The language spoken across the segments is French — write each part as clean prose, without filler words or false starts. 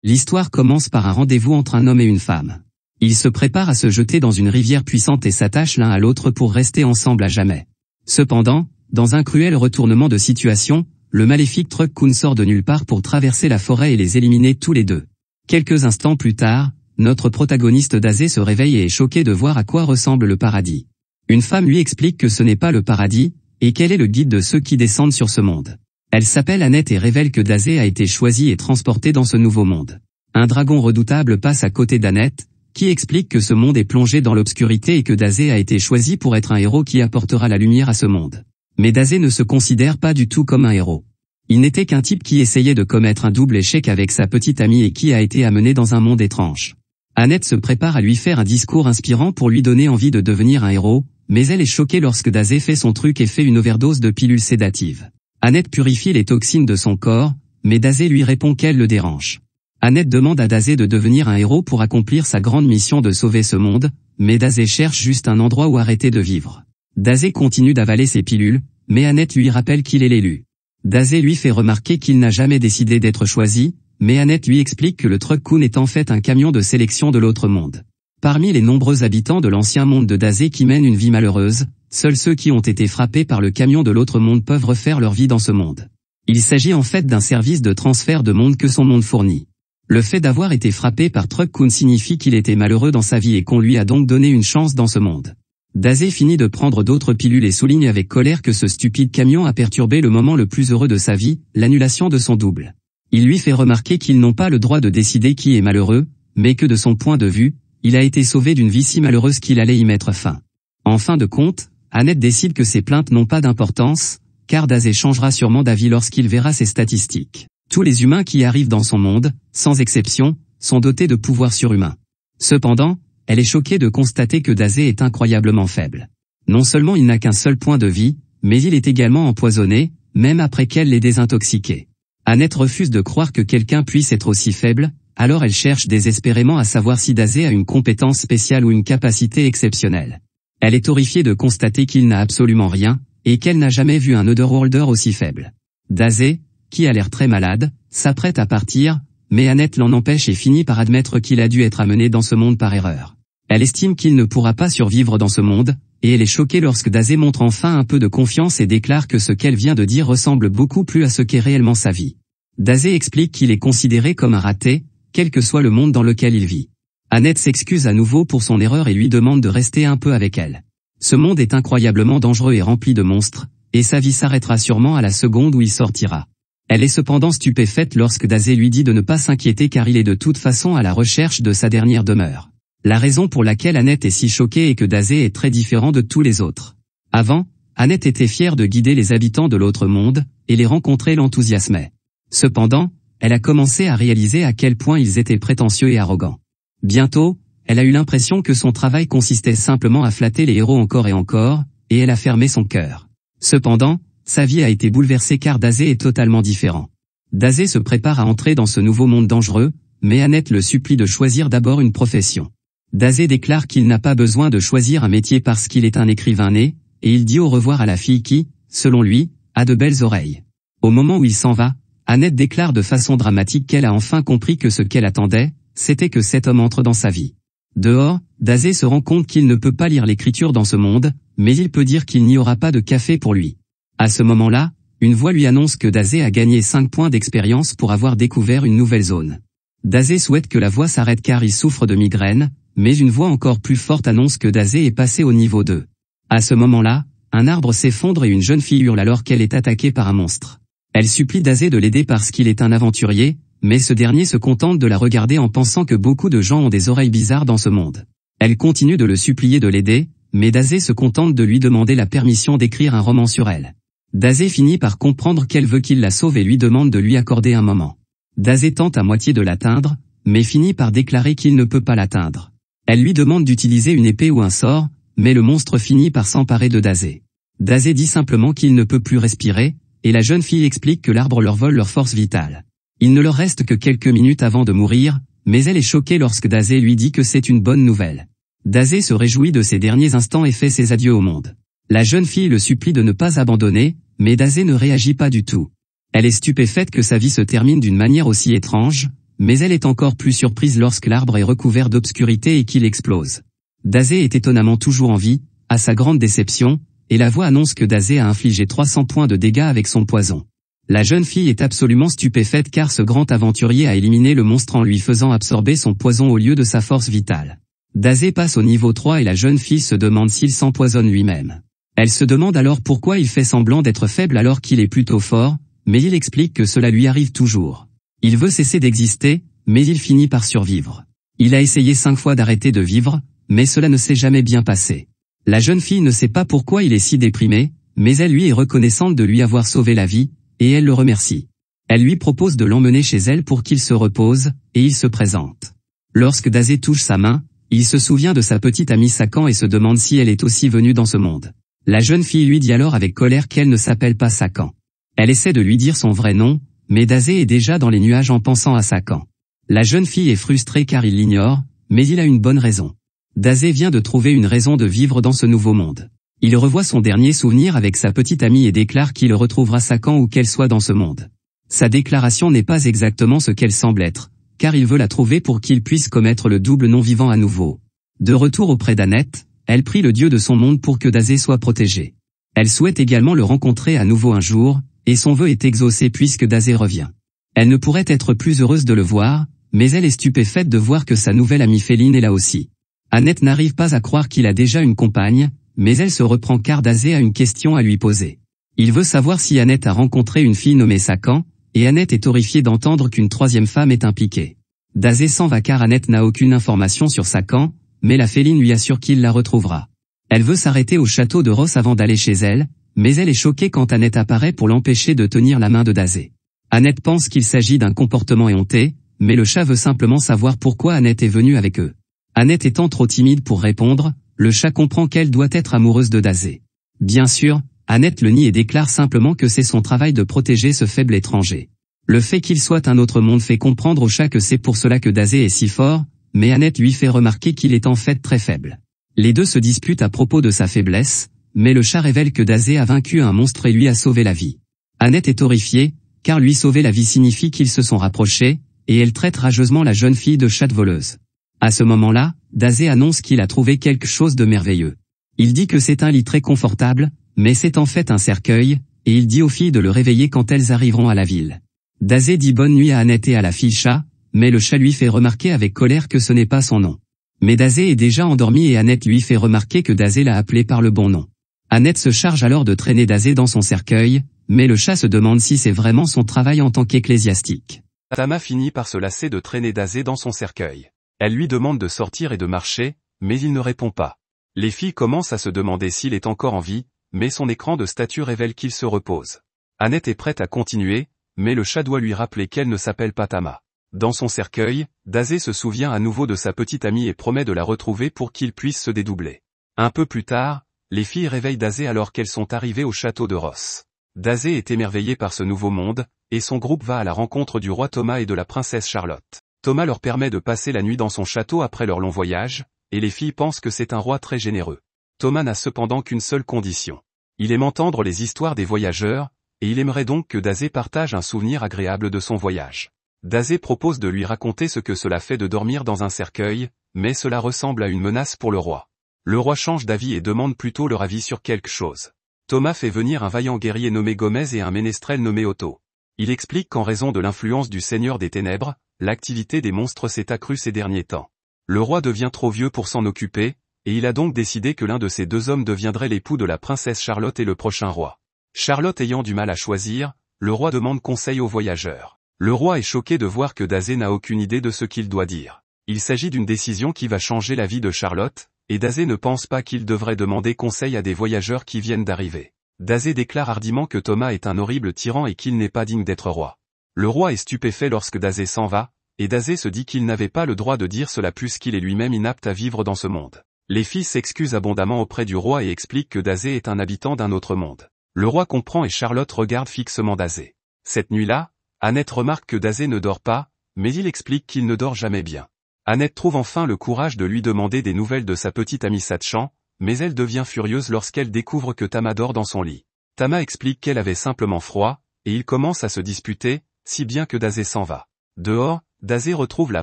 L'histoire commence par un rendez-vous entre un homme et une femme. Ils se préparent à se jeter dans une rivière puissante et s'attachent l'un à l'autre pour rester ensemble à jamais. Cependant, dans un cruel retournement de situation, le maléfique Truck-kun sort de nulle part pour traverser la forêt et les éliminer tous les deux. Quelques instants plus tard, notre protagoniste Dazé se réveille et est choqué de voir à quoi ressemble le paradis. Une femme lui explique que ce n'est pas le paradis, et qu'elle est le guide de ceux qui descendent sur ce monde. Elle s'appelle Annette et révèle que Dazé a été choisi et transporté dans ce nouveau monde. Un dragon redoutable passe à côté d'Annette, qui explique que ce monde est plongé dans l'obscurité et que Dazé a été choisi pour être un héros qui apportera la lumière à ce monde. Mais Dazé ne se considère pas du tout comme un héros. Il n'était qu'un type qui essayait de commettre un double échec avec sa petite amie et qui a été amené dans un monde étrange. Annette se prépare à lui faire un discours inspirant pour lui donner envie de devenir un héros, mais elle est choquée lorsque Dazé fait son truc et fait une overdose de pilules sédatives. Annette purifie les toxines de son corps, mais Dazé lui répond qu'elle le dérange. Annette demande à Dazé de devenir un héros pour accomplir sa grande mission de sauver ce monde, mais Dazé cherche juste un endroit où arrêter de vivre. Dazé continue d'avaler ses pilules, mais Annette lui rappelle qu'il est l'élu. Dazé lui fait remarquer qu'il n'a jamais décidé d'être choisi, mais Annette lui explique que le Truck-kun est en fait un camion de sélection de l'autre monde. Parmi les nombreux habitants de l'ancien monde de Dazé qui mènent une vie malheureuse, seuls ceux qui ont été frappés par le camion de l'autre monde peuvent refaire leur vie dans ce monde. Il s'agit en fait d'un service de transfert de monde que son monde fournit. Le fait d'avoir été frappé par Truck-kun signifie qu'il était malheureux dans sa vie et qu'on lui a donc donné une chance dans ce monde. Dazé finit de prendre d'autres pilules et souligne avec colère que ce stupide camion a perturbé le moment le plus heureux de sa vie, l'annulation de son double. Il lui fait remarquer qu'ils n'ont pas le droit de décider qui est malheureux, mais que de son point de vue, il a été sauvé d'une vie si malheureuse qu'il allait y mettre fin. En fin de compte, Annette décide que ses plaintes n'ont pas d'importance, car Dazé changera sûrement d'avis lorsqu'il verra ses statistiques. Tous les humains qui arrivent dans son monde, sans exception, sont dotés de pouvoirs surhumains. Cependant, elle est choquée de constater que Dazé est incroyablement faible. Non seulement il n'a qu'un seul point de vie, mais il est également empoisonné, même après qu'elle l'ait désintoxiqué. Annette refuse de croire que quelqu'un puisse être aussi faible, alors elle cherche désespérément à savoir si Dazé a une compétence spéciale ou une capacité exceptionnelle. Elle est horrifiée de constater qu'il n'a absolument rien, et qu'elle n'a jamais vu un Otherworlder aussi faible. Dazé, qui a l'air très malade, s'apprête à partir, mais Annette l'en empêche et finit par admettre qu'il a dû être amené dans ce monde par erreur. Elle estime qu'il ne pourra pas survivre dans ce monde, et elle est choquée lorsque Dazé montre enfin un peu de confiance et déclare que ce qu'elle vient de dire ressemble beaucoup plus à ce qu'est réellement sa vie. Dazé explique qu'il est considéré comme un raté, quel que soit le monde dans lequel il vit. Annette s'excuse à nouveau pour son erreur et lui demande de rester un peu avec elle. Ce monde est incroyablement dangereux et rempli de monstres, et sa vie s'arrêtera sûrement à la seconde où il sortira. Elle est cependant stupéfaite lorsque Dazé lui dit de ne pas s'inquiéter car il est de toute façon à la recherche de sa dernière demeure. La raison pour laquelle Annette est si choquée est que Dazé est très différent de tous les autres. Avant, Annette était fière de guider les habitants de l'autre monde, et les rencontrer l'enthousiasmait. Cependant, elle a commencé à réaliser à quel point ils étaient prétentieux et arrogants. Bientôt, elle a eu l'impression que son travail consistait simplement à flatter les héros encore et encore, et elle a fermé son cœur. Cependant, sa vie a été bouleversée car Dazé est totalement différent. Dazé se prépare à entrer dans ce nouveau monde dangereux, mais Annette le supplie de choisir d'abord une profession. Dazé déclare qu'il n'a pas besoin de choisir un métier parce qu'il est un écrivain né, et il dit au revoir à la fille qui, selon lui, a de belles oreilles. Au moment où il s'en va, Annette déclare de façon dramatique qu'elle a enfin compris que ce qu'elle attendait, c'était que cet homme entre dans sa vie. Dehors, Dazé se rend compte qu'il ne peut pas lire l'écriture dans ce monde, mais il peut dire qu'il n'y aura pas de café pour lui. À ce moment-là, une voix lui annonce que Dazé a gagné 5 points d'expérience pour avoir découvert une nouvelle zone. Dazé souhaite que la voix s'arrête car il souffre de migraine, mais une voix encore plus forte annonce que Dazé est passé au niveau 2. À ce moment-là, un arbre s'effondre et une jeune fille hurle alors qu'elle est attaquée par un monstre. Elle supplie Dazé de l'aider parce qu'il est un aventurier, mais ce dernier se contente de la regarder en pensant que beaucoup de gens ont des oreilles bizarres dans ce monde. Elle continue de le supplier de l'aider, mais Dazé se contente de lui demander la permission d'écrire un roman sur elle. Dazé finit par comprendre qu'elle veut qu'il la sauve et lui demande de lui accorder un moment. Dazé tente à moitié de l'atteindre, mais finit par déclarer qu'il ne peut pas l'atteindre. Elle lui demande d'utiliser une épée ou un sort, mais le monstre finit par s'emparer de Dazé. Dazé dit simplement qu'il ne peut plus respirer, et la jeune fille explique que l'arbre leur vole leur force vitale. Il ne leur reste que quelques minutes avant de mourir, mais elle est choquée lorsque Dazé lui dit que c'est une bonne nouvelle. Dazé se réjouit de ses derniers instants et fait ses adieux au monde. La jeune fille le supplie de ne pas abandonner, mais Dazé ne réagit pas du tout. Elle est stupéfaite que sa vie se termine d'une manière aussi étrange, Mais elle est encore plus surprise lorsque l'arbre est recouvert d'obscurité et qu'il explose. Dazé est étonnamment toujours en vie, à sa grande déception, et la voix annonce que Dazé a infligé 300 points de dégâts avec son poison. La jeune fille est absolument stupéfaite car ce grand aventurier a éliminé le monstre en lui faisant absorber son poison au lieu de sa force vitale. Dazé passe au niveau 3 et la jeune fille se demande s'il s'empoisonne lui-même. Elle se demande alors pourquoi il fait semblant d'être faible alors qu'il est plutôt fort, mais il explique que cela lui arrive toujours. Il veut cesser d'exister, mais il finit par survivre. Il a essayé 5 fois d'arrêter de vivre, mais cela ne s'est jamais bien passé. La jeune fille ne sait pas pourquoi il est si déprimé, mais elle lui est reconnaissante de lui avoir sauvé la vie, et elle le remercie. Elle lui propose de l'emmener chez elle pour qu'il se repose, et il se présente. Lorsque Dazé touche sa main, il se souvient de sa petite amie Sakan et se demande si elle est aussi venue dans ce monde. La jeune fille lui dit alors avec colère qu'elle ne s'appelle pas Sakan. Elle essaie de lui dire son vrai nom, mais Dazé est déjà dans les nuages en pensant à Sakan. La jeune fille est frustrée car il l'ignore, mais il a une bonne raison. Dazé vient de trouver une raison de vivre dans ce nouveau monde. Il revoit son dernier souvenir avec sa petite amie et déclare qu'il retrouvera Sakan où qu'elle soit dans ce monde. Sa déclaration n'est pas exactement ce qu'elle semble être, car il veut la trouver pour qu'il puisse commettre le double non-vivant à nouveau. De retour auprès d'Annette, elle prie le dieu de son monde pour que Dazé soit protégé. Elle souhaite également le rencontrer à nouveau un jour, et son vœu est exaucé puisque Dazé revient. Elle ne pourrait être plus heureuse de le voir, mais elle est stupéfaite de voir que sa nouvelle amie féline est là aussi. Annette n'arrive pas à croire qu'il a déjà une compagne, mais elle se reprend car Dazé a une question à lui poser. Il veut savoir si Annette a rencontré une fille nommée Sakan, et Annette est horrifiée d'entendre qu'une troisième femme est impliquée. Dazé s'en va car Annette n'a aucune information sur Sakan, mais la féline lui assure qu'il la retrouvera. Elle veut s'arrêter au château de Ross avant d'aller chez elle, mais elle est choquée quand Annette apparaît pour l'empêcher de tenir la main de Dazé. Annette pense qu'il s'agit d'un comportement éhonté, mais le chat veut simplement savoir pourquoi Annette est venue avec eux. Annette étant trop timide pour répondre, le chat comprend qu'elle doit être amoureuse de Dazé. Bien sûr, Annette le nie et déclare simplement que c'est son travail de protéger ce faible étranger. Le fait qu'il soit un autre monde fait comprendre au chat que c'est pour cela que Dazé est si fort, mais Annette lui fait remarquer qu'il est en fait très faible. Les deux se disputent à propos de sa faiblesse, mais le chat révèle que Dazé a vaincu un monstre et lui a sauvé la vie. Annette est horrifiée, car lui sauver la vie signifie qu'ils se sont rapprochés, et elle traite rageusement la jeune fille de chatte voleuse. À ce moment-là, Dazé annonce qu'il a trouvé quelque chose de merveilleux. Il dit que c'est un lit très confortable, mais c'est en fait un cercueil, et il dit aux filles de le réveiller quand elles arriveront à la ville. Dazé dit bonne nuit à Annette et à la fille chat, mais le chat lui fait remarquer avec colère que ce n'est pas son nom. Mais Dazé est déjà endormi et Annette lui fait remarquer que Dazé l'a appelé par le bon nom. Annette se charge alors de traîner Dazé dans son cercueil, mais le chat se demande si c'est vraiment son travail en tant qu'ecclésiastique. Tama finit par se lasser de traîner Dazé dans son cercueil. Elle lui demande de sortir et de marcher, mais il ne répond pas. Les filles commencent à se demander s'il est encore en vie, mais son écran de statut révèle qu'il se repose. Annette est prête à continuer, mais le chat doit lui rappeler qu'elle ne s'appelle pas Tama. Dans son cercueil, Dazé se souvient à nouveau de sa petite amie et promet de la retrouver pour qu'il puisse se dédoubler. Un peu plus tard, les filles réveillent Dazé alors qu'elles sont arrivées au château de Ross. Dazé est émerveillé par ce nouveau monde, et son groupe va à la rencontre du roi Thomas et de la princesse Charlotte. Thomas leur permet de passer la nuit dans son château après leur long voyage, et les filles pensent que c'est un roi très généreux. Thomas n'a cependant qu'une seule condition. Il aime entendre les histoires des voyageurs, et il aimerait donc que Dazé partage un souvenir agréable de son voyage. Dazé propose de lui raconter ce que cela fait de dormir dans un cercueil, mais cela ressemble à une menace pour le roi. Le roi change d'avis et demande plutôt leur avis sur quelque chose. Thomas fait venir un vaillant guerrier nommé Gomez et un ménestrel nommé Otto. Il explique qu'en raison de l'influence du Seigneur des Ténèbres, l'activité des monstres s'est accrue ces derniers temps. Le roi devient trop vieux pour s'en occuper, et il a donc décidé que l'un de ces deux hommes deviendrait l'époux de la princesse Charlotte et le prochain roi. Charlotte ayant du mal à choisir, le roi demande conseil aux voyageurs. Le roi est choqué de voir que Dazé n'a aucune idée de ce qu'il doit dire. Il s'agit d'une décision qui va changer la vie de Charlotte, et Dazé ne pense pas qu'il devrait demander conseil à des voyageurs qui viennent d'arriver. Dazé déclare hardiment que Thomas est un horrible tyran et qu'il n'est pas digne d'être roi. Le roi est stupéfait lorsque Dazé s'en va, et Dazé se dit qu'il n'avait pas le droit de dire cela puisqu'il est lui-même inapte à vivre dans ce monde. Les filles s'excusent abondamment auprès du roi et expliquent que Dazé est un habitant d'un autre monde. Le roi comprend et Charlotte regarde fixement Dazé. Cette nuit-là, Annette remarque que Dazé ne dort pas, mais il explique qu'il ne dort jamais bien. Annette trouve enfin le courage de lui demander des nouvelles de sa petite amie Satchan, mais elle devient furieuse lorsqu'elle découvre que Tama dort dans son lit. Tama explique qu'elle avait simplement froid, et ils commencent à se disputer, si bien que Dazé s'en va. Dehors, Dazé retrouve la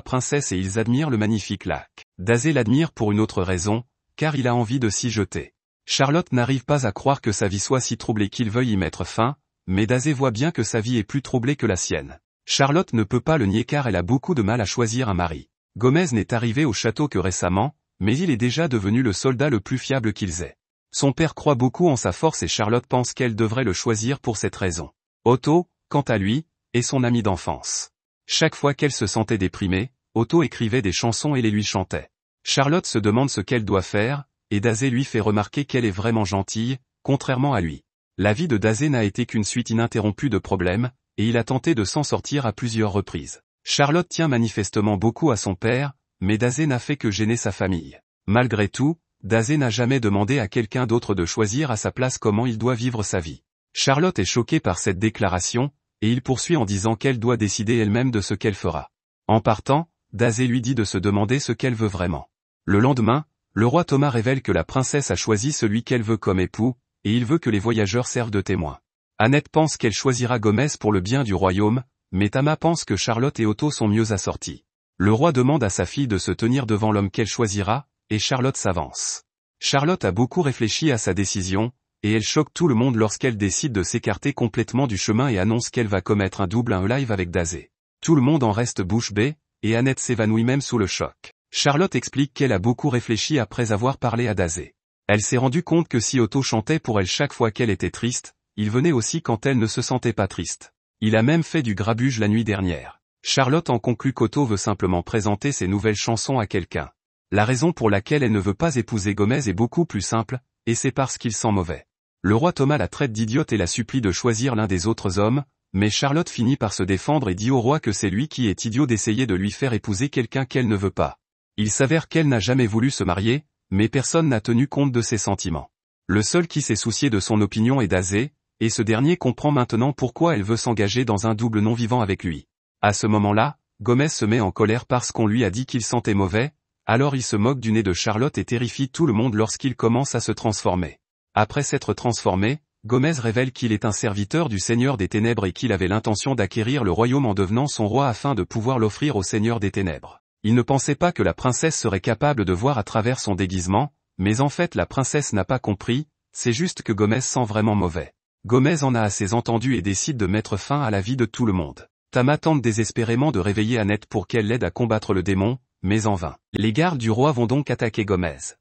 princesse et ils admirent le magnifique lac. Dazé l'admire pour une autre raison, car il a envie de s'y jeter. Charlotte n'arrive pas à croire que sa vie soit si troublée qu'il veuille y mettre fin, mais Dazé voit bien que sa vie est plus troublée que la sienne. Charlotte ne peut pas le nier car elle a beaucoup de mal à choisir un mari. Gomez n'est arrivé au château que récemment, mais il est déjà devenu le soldat le plus fiable qu'ils aient. Son père croit beaucoup en sa force et Charlotte pense qu'elle devrait le choisir pour cette raison. Otto, quant à lui, est son ami d'enfance. Chaque fois qu'elle se sentait déprimée, Otto écrivait des chansons et les lui chantait. Charlotte se demande ce qu'elle doit faire, et Dazé lui fait remarquer qu'elle est vraiment gentille, contrairement à lui. La vie de Dazé n'a été qu'une suite ininterrompue de problèmes, et il a tenté de s'en sortir à plusieurs reprises. Charlotte tient manifestement beaucoup à son père, mais Dazé n'a fait que gêner sa famille. Malgré tout, Dazé n'a jamais demandé à quelqu'un d'autre de choisir à sa place comment il doit vivre sa vie. Charlotte est choquée par cette déclaration, et il poursuit en disant qu'elle doit décider elle-même de ce qu'elle fera. En partant, Dazé lui dit de se demander ce qu'elle veut vraiment. Le lendemain, le roi Thomas révèle que la princesse a choisi celui qu'elle veut comme époux, et il veut que les voyageurs servent de témoins. Annette pense qu'elle choisira Gomez pour le bien du royaume, mais Tama pense que Charlotte et Otto sont mieux assortis. Le roi demande à sa fille de se tenir devant l'homme qu'elle choisira, et Charlotte s'avance. Charlotte a beaucoup réfléchi à sa décision, et elle choque tout le monde lorsqu'elle décide de s'écarter complètement du chemin et annonce qu'elle va commettre un live avec Dazé. Tout le monde en reste bouche bée, et Annette s'évanouit même sous le choc. Charlotte explique qu'elle a beaucoup réfléchi après avoir parlé à Dazé. Elle s'est rendue compte que si Otto chantait pour elle chaque fois qu'elle était triste, il venait aussi quand elle ne se sentait pas triste. Il a même fait du grabuge la nuit dernière. Charlotte en conclut qu'Otto veut simplement présenter ses nouvelles chansons à quelqu'un. La raison pour laquelle elle ne veut pas épouser Gomez est beaucoup plus simple, et c'est parce qu'il sent mauvais. Le roi Thomas la traite d'idiote et la supplie de choisir l'un des autres hommes, mais Charlotte finit par se défendre et dit au roi que c'est lui qui est idiot d'essayer de lui faire épouser quelqu'un qu'elle ne veut pas. Il s'avère qu'elle n'a jamais voulu se marier, mais personne n'a tenu compte de ses sentiments. Le seul qui s'est soucié de son opinion est Dazé, et ce dernier comprend maintenant pourquoi elle veut s'engager dans un double non-vivant avec lui. À ce moment-là, Gomez se met en colère parce qu'on lui a dit qu'il sentait mauvais, alors il se moque du nez de Charlotte et terrifie tout le monde lorsqu'il commence à se transformer. Après s'être transformé, Gomez révèle qu'il est un serviteur du Seigneur des Ténèbres et qu'il avait l'intention d'acquérir le royaume en devenant son roi afin de pouvoir l'offrir au Seigneur des Ténèbres. Il ne pensait pas que la princesse serait capable de voir à travers son déguisement, mais en fait la princesse n'a pas compris, c'est juste que Gomez sent vraiment mauvais. Gomez en a assez entendu et décide de mettre fin à la vie de tout le monde. Tama tente désespérément de réveiller Annette pour qu'elle l'aide à combattre le démon, mais en vain. Les gardes du roi vont donc attaquer Gomez.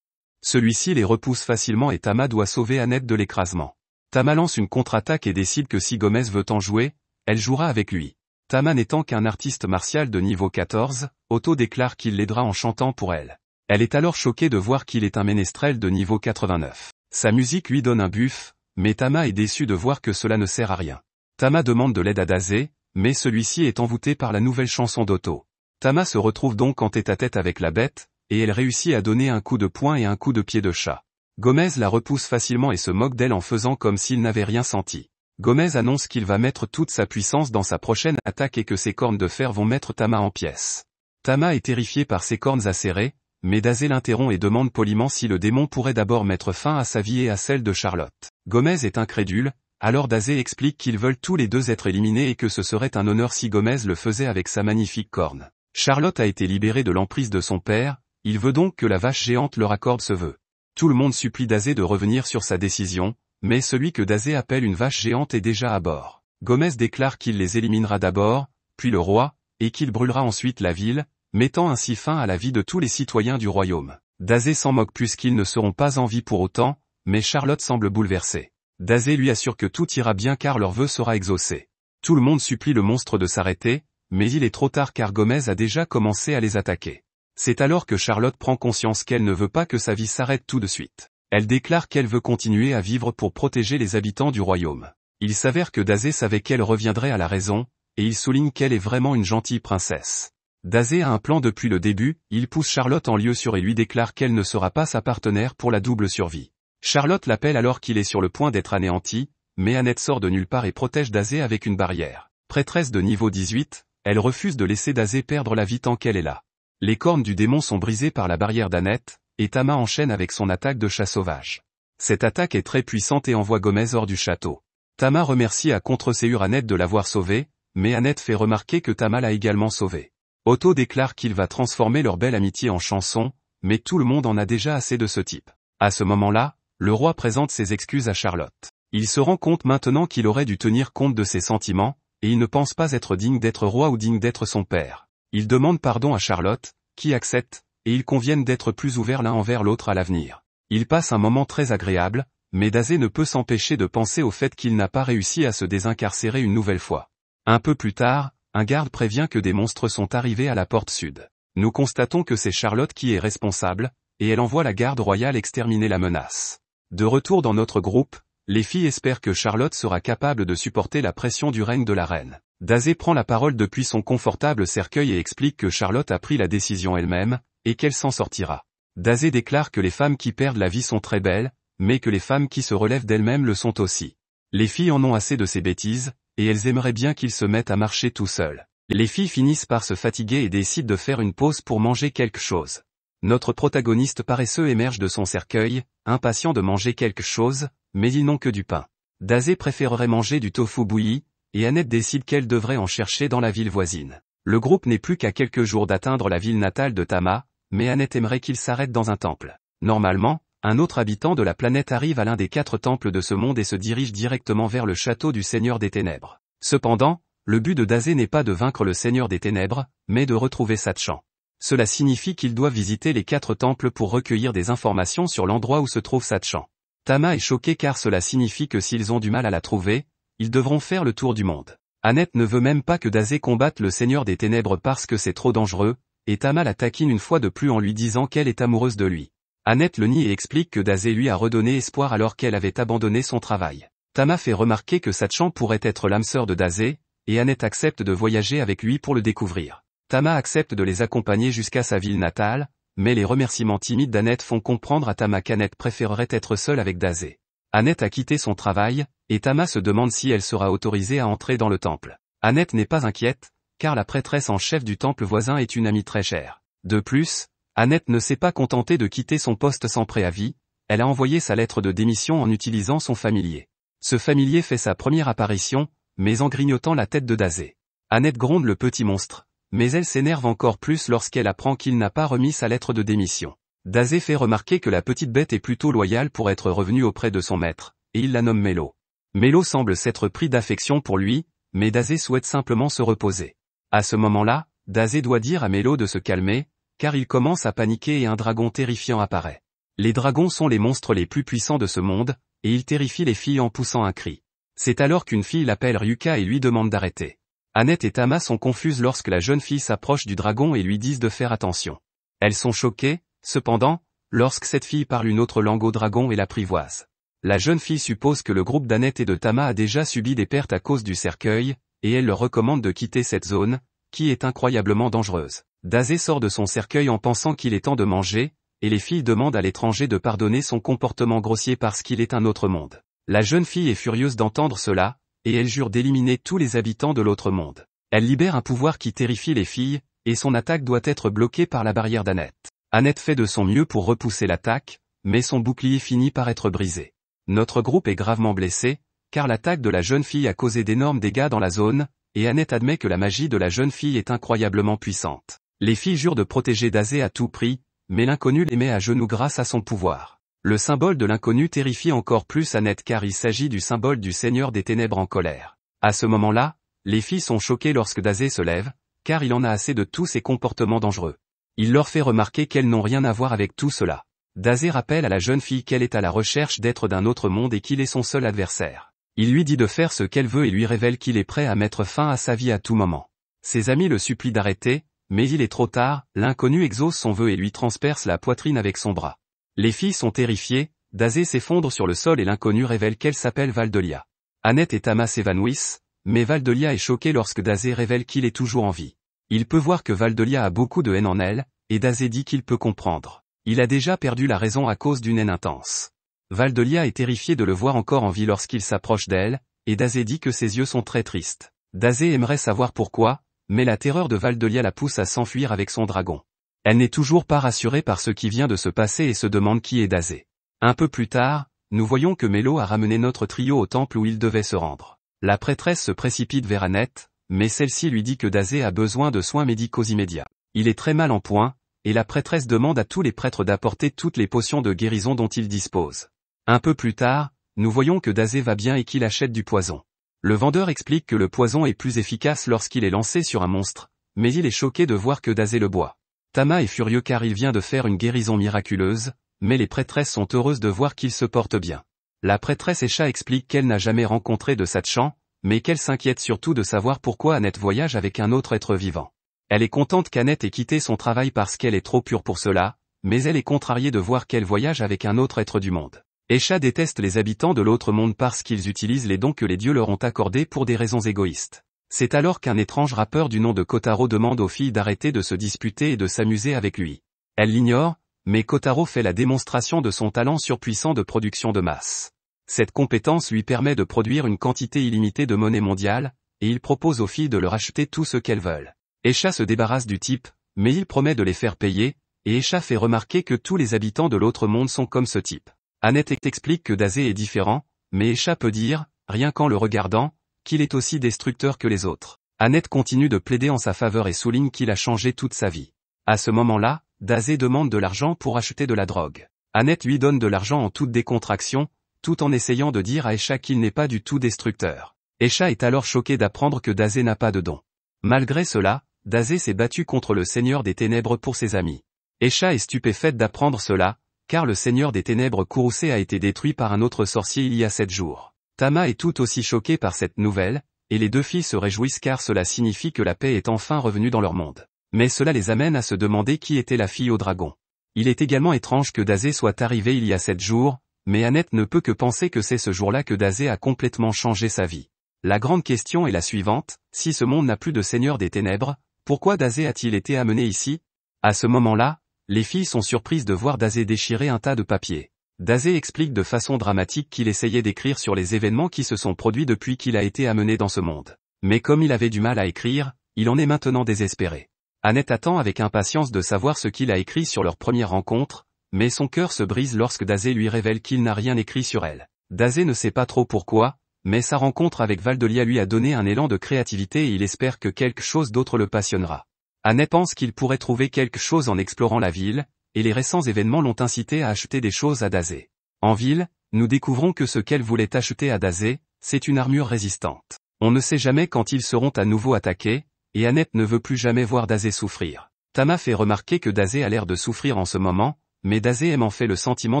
Celui-ci les repousse facilement et Tama doit sauver Annette de l'écrasement. Tama lance une contre-attaque et décide que si Gomez veut en jouer, elle jouera avec lui. Tama n'étant qu'un artiste martial de niveau 14, Otto déclare qu'il l'aidera en chantant pour elle. Elle est alors choquée de voir qu'il est un ménestrel de niveau 89. Sa musique lui donne un buff, mais Tama est déçue de voir que cela ne sert à rien. Tama demande de l'aide à Dazé, mais celui-ci est envoûté par la nouvelle chanson d'Otto. Tama se retrouve donc en tête-à-tête avec la bête, et elle réussit à donner un coup de poing et un coup de pied de chat. Gomez la repousse facilement et se moque d'elle en faisant comme s'il n'avait rien senti. Gomez annonce qu'il va mettre toute sa puissance dans sa prochaine attaque et que ses cornes de fer vont mettre Tama en pièces. Tama est terrifié par ses cornes acérées, mais Dazé l'interrompt et demande poliment si le démon pourrait d'abord mettre fin à sa vie et à celle de Charlotte. Gomez est incrédule, alors Dazé explique qu'ils veulent tous les deux être éliminés et que ce serait un honneur si Gomez le faisait avec sa magnifique corne. Charlotte a été libérée de l'emprise de son père, il veut donc que la vache géante leur accorde ce vœu. Tout le monde supplie Dazé de revenir sur sa décision, mais celui que Dazé appelle une vache géante est déjà à bord. Gomez déclare qu'il les éliminera d'abord, puis le roi, et qu'il brûlera ensuite la ville, mettant ainsi fin à la vie de tous les citoyens du royaume. Dazé s'en moque puisqu'ils ne seront pas en vie pour autant, mais Charlotte semble bouleversée. Dazé lui assure que tout ira bien car leur vœu sera exaucé. Tout le monde supplie le monstre de s'arrêter, mais il est trop tard car Gomez a déjà commencé à les attaquer. C'est alors que Charlotte prend conscience qu'elle ne veut pas que sa vie s'arrête tout de suite. Elle déclare qu'elle veut continuer à vivre pour protéger les habitants du royaume. Il s'avère que Dazé savait qu'elle reviendrait à la raison, et il souligne qu'elle est vraiment une gentille princesse. Dazé a un plan depuis le début, il pousse Charlotte en lieu sûr et lui déclare qu'elle ne sera pas sa partenaire pour la double survie. Charlotte l'appelle alors qu'il est sur le point d'être anéanti, mais Annette sort de nulle part et protège Dazé avec une barrière. Prêtresse de niveau 18, elle refuse de laisser Dazé perdre la vie tant qu'elle est là. Les cornes du démon sont brisées par la barrière d'Annette, et Tama enchaîne avec son attaque de chat sauvage. Cette attaque est très puissante et envoie Gomez hors du château. Tama remercie à contre-séure Annette de l'avoir sauvée, mais Annette fait remarquer que Tama l'a également sauvée. Otto déclare qu'il va transformer leur belle amitié en chanson, mais tout le monde en a déjà assez de ce type. À ce moment-là, le roi présente ses excuses à Charlotte. Il se rend compte maintenant qu'il aurait dû tenir compte de ses sentiments, et il ne pense pas être digne d'être roi ou digne d'être son père. Il demande pardon à Charlotte, qui accepte, et ils conviennent d'être plus ouverts l'un envers l'autre à l'avenir. Ils passent un moment très agréable, mais Dazé ne peut s'empêcher de penser au fait qu'il n'a pas réussi à se désincarcérer une nouvelle fois. Un peu plus tard, un garde prévient que des monstres sont arrivés à la porte sud. Nous constatons que c'est Charlotte qui est responsable, et elle envoie la garde royale exterminer la menace. De retour dans notre groupe, les filles espèrent que Charlotte sera capable de supporter la pression du règne de la reine. Dazé prend la parole depuis son confortable cercueil et explique que Charlotte a pris la décision elle-même, et qu'elle s'en sortira. Dazé déclare que les femmes qui perdent la vie sont très belles, mais que les femmes qui se relèvent d'elles-mêmes le sont aussi. Les filles en ont assez de ces bêtises, et elles aimeraient bien qu'ils se mettent à marcher tout seuls. Les filles finissent par se fatiguer et décident de faire une pause pour manger quelque chose. Notre protagoniste paresseux émerge de son cercueil, impatient de manger quelque chose, mais ils n'ont que du pain. Dazé préférerait manger du tofu bouilli, et Annette décide qu'elle devrait en chercher dans la ville voisine. Le groupe n'est plus qu'à quelques jours d'atteindre la ville natale de Tama, mais Annette aimerait qu'il s'arrête dans un temple. Normalement, un autre habitant de la planète arrive à l'un des 4 temples de ce monde et se dirige directement vers le château du Seigneur des Ténèbres. Cependant, le but de Dazé n'est pas de vaincre le Seigneur des Ténèbres, mais de retrouver Sachan. Cela signifie qu'il doit visiter les 4 temples pour recueillir des informations sur l'endroit où se trouve Sachan. Tama est choqué car cela signifie que s'ils ont du mal à la trouver, ils devront faire le tour du monde. Annette ne veut même pas que Dazé combatte le Seigneur des Ténèbres parce que c'est trop dangereux, et Tama la taquine une fois de plus en lui disant qu'elle est amoureuse de lui. Annette le nie et explique que Dazé lui a redonné espoir alors qu'elle avait abandonné son travail. Tama fait remarquer que Sachan pourrait être l'âme sœur de Dazé, et Annette accepte de voyager avec lui pour le découvrir. Tama accepte de les accompagner jusqu'à sa ville natale, mais les remerciements timides d'Annette font comprendre à Tama qu'Annette préférerait être seule avec Dazé. Annette a quitté son travail, et Tama se demande si elle sera autorisée à entrer dans le temple. Annette n'est pas inquiète, car la prêtresse en chef du temple voisin est une amie très chère. De plus, Annette ne s'est pas contentée de quitter son poste sans préavis, elle a envoyé sa lettre de démission en utilisant son familier. Ce familier fait sa première apparition, mais en grignotant la tête de Dazé. Annette gronde le petit monstre, mais elle s'énerve encore plus lorsqu'elle apprend qu'il n'a pas remis sa lettre de démission. Dazé fait remarquer que la petite bête est plutôt loyale pour être revenue auprès de son maître, et il la nomme Mélo. Mélo semble s'être pris d'affection pour lui, mais Dazé souhaite simplement se reposer. À ce moment-là, Dazé doit dire à Mélo de se calmer, car il commence à paniquer et un dragon terrifiant apparaît. Les dragons sont les monstres les plus puissants de ce monde, et ils terrifient les filles en poussant un cri. C'est alors qu'une fille l'appelle Ryuka et lui demande d'arrêter. Annette et Tama sont confuses lorsque la jeune fille s'approche du dragon et lui disent de faire attention. Elles sont choquées, cependant, lorsque cette fille parle une autre langue au dragon et l'apprivoise. La jeune fille suppose que le groupe d'Annette et de Tama a déjà subi des pertes à cause du cercueil, et elle leur recommande de quitter cette zone, qui est incroyablement dangereuse. Dazé sort de son cercueil en pensant qu'il est temps de manger, et les filles demandent à l'étranger de pardonner son comportement grossier parce qu'il est un autre monde. La jeune fille est furieuse d'entendre cela, et elle jure d'éliminer tous les habitants de l'autre monde. Elle libère un pouvoir qui terrifie les filles, et son attaque doit être bloquée par la barrière d'Annette. Annette fait de son mieux pour repousser l'attaque, mais son bouclier finit par être brisé. Notre groupe est gravement blessé, car l'attaque de la jeune fille a causé d'énormes dégâts dans la zone, et Annette admet que la magie de la jeune fille est incroyablement puissante. Les filles jurent de protéger Dazé à tout prix, mais l'inconnu les met à genoux grâce à son pouvoir. Le symbole de l'inconnu terrifie encore plus Annette car il s'agit du symbole du Seigneur des Ténèbres en colère. À ce moment-là, les filles sont choquées lorsque Dazé se lève, car il en a assez de tous ces comportements dangereux. Il leur fait remarquer qu'elles n'ont rien à voir avec tout cela. Dazé rappelle à la jeune fille qu'elle est à la recherche d'être d'un autre monde et qu'il est son seul adversaire. Il lui dit de faire ce qu'elle veut et lui révèle qu'il est prêt à mettre fin à sa vie à tout moment. Ses amis le supplient d'arrêter, mais il est trop tard, l'inconnu exauce son vœu et lui transperce la poitrine avec son bras. Les filles sont terrifiées, Dazé s'effondre sur le sol et l'inconnu révèle qu'elle s'appelle Valdelia. Annette et Tama s'évanouissent, mais Valdelia est choquée lorsque Dazé révèle qu'il est toujours en vie. Il peut voir que Valdelia a beaucoup de haine en elle, et Dazé dit qu'il peut comprendre. Il a déjà perdu la raison à cause d'une haine intense. Valdelia est terrifiée de le voir encore en vie lorsqu'il s'approche d'elle, et Dazé dit que ses yeux sont très tristes. Dazé aimerait savoir pourquoi, mais la terreur de Valdelia la pousse à s'enfuir avec son dragon. Elle n'est toujours pas rassurée par ce qui vient de se passer et se demande qui est Dazé. Un peu plus tard, nous voyons que Mélo a ramené notre trio au temple où il devait se rendre. La prêtresse se précipite vers Annette, mais celle-ci lui dit que Dazé a besoin de soins médicaux immédiats. Il est très mal en point, et la prêtresse demande à tous les prêtres d'apporter toutes les potions de guérison dont ils disposent. Un peu plus tard, nous voyons que Dazé va bien et qu'il achète du poison. Le vendeur explique que le poison est plus efficace lorsqu'il est lancé sur un monstre, mais il est choqué de voir que Dazé le boit. Tama est furieux car il vient de faire une guérison miraculeuse, mais les prêtresses sont heureuses de voir qu'il se porte bien. La prêtresse Esha explique qu'elle n'a jamais rencontré de Sachan, mais qu'elle s'inquiète surtout de savoir pourquoi Annette voyage avec un autre être vivant. Elle est contente qu'Annette ait quitté son travail parce qu'elle est trop pure pour cela, mais elle est contrariée de voir qu'elle voyage avec un autre être du monde. Esha déteste les habitants de l'autre monde parce qu'ils utilisent les dons que les dieux leur ont accordés pour des raisons égoïstes. C'est alors qu'un étrange rappeur du nom de Kotaro demande aux filles d'arrêter de se disputer et de s'amuser avec lui. Elle l'ignore, mais Kotaro fait la démonstration de son talent surpuissant de production de masse. Cette compétence lui permet de produire une quantité illimitée de monnaie mondiale, et il propose aux filles de leur acheter tout ce qu'elles veulent. Esha se débarrasse du type, mais il promet de les faire payer, et Esha fait remarquer que tous les habitants de l'autre monde sont comme ce type. Annette explique que Dazé est différent, mais Esha peut dire, rien qu'en le regardant, qu'il est aussi destructeur que les autres. Annette continue de plaider en sa faveur et souligne qu'il a changé toute sa vie. À ce moment-là, Dazé demande de l'argent pour acheter de la drogue. Annette lui donne de l'argent en toute décontraction, tout en essayant de dire à Esha qu'il n'est pas du tout destructeur. Esha est alors choqué d'apprendre que Dazé n'a pas de don. Malgré cela, Dazé s'est battu contre le Seigneur des Ténèbres pour ses amis. Esha est stupéfaite d'apprendre cela, car le Seigneur des Ténèbres Kurosei a été détruit par un autre sorcier il y a 7 jours. Tama est tout aussi choquée par cette nouvelle, et les deux filles se réjouissent car cela signifie que la paix est enfin revenue dans leur monde. Mais cela les amène à se demander qui était la fille au dragon. Il est également étrange que Dazé soit arrivé il y a 7 jours, mais Annette ne peut que penser que c'est ce jour-là que Dazé a complètement changé sa vie. La grande question est la suivante, si ce monde n'a plus de Seigneur des Ténèbres, pourquoi Dazé a-t-il été amené ici? À ce moment-là, les filles sont surprises de voir Dazé déchirer un tas de papiers. Dazé explique de façon dramatique qu'il essayait d'écrire sur les événements qui se sont produits depuis qu'il a été amené dans ce monde. Mais comme il avait du mal à écrire, il en est maintenant désespéré. Annette attend avec impatience de savoir ce qu'il a écrit sur leur première rencontre, mais son cœur se brise lorsque Dazé lui révèle qu'il n'a rien écrit sur elle. Dazé ne sait pas trop pourquoi, mais sa rencontre avec Valdelia lui a donné un élan de créativité et il espère que quelque chose d'autre le passionnera. Annette pense qu'il pourrait trouver quelque chose en explorant la ville, et les récents événements l'ont incité à acheter des choses à Dazé. En ville, nous découvrons que ce qu'elle voulait acheter à Dazé, c'est une armure résistante. On ne sait jamais quand ils seront à nouveau attaqués, et Annette ne veut plus jamais voir Dazé souffrir. Tama fait remarquer que Dazé a l'air de souffrir en ce moment, mais Dazé aime en fait le sentiment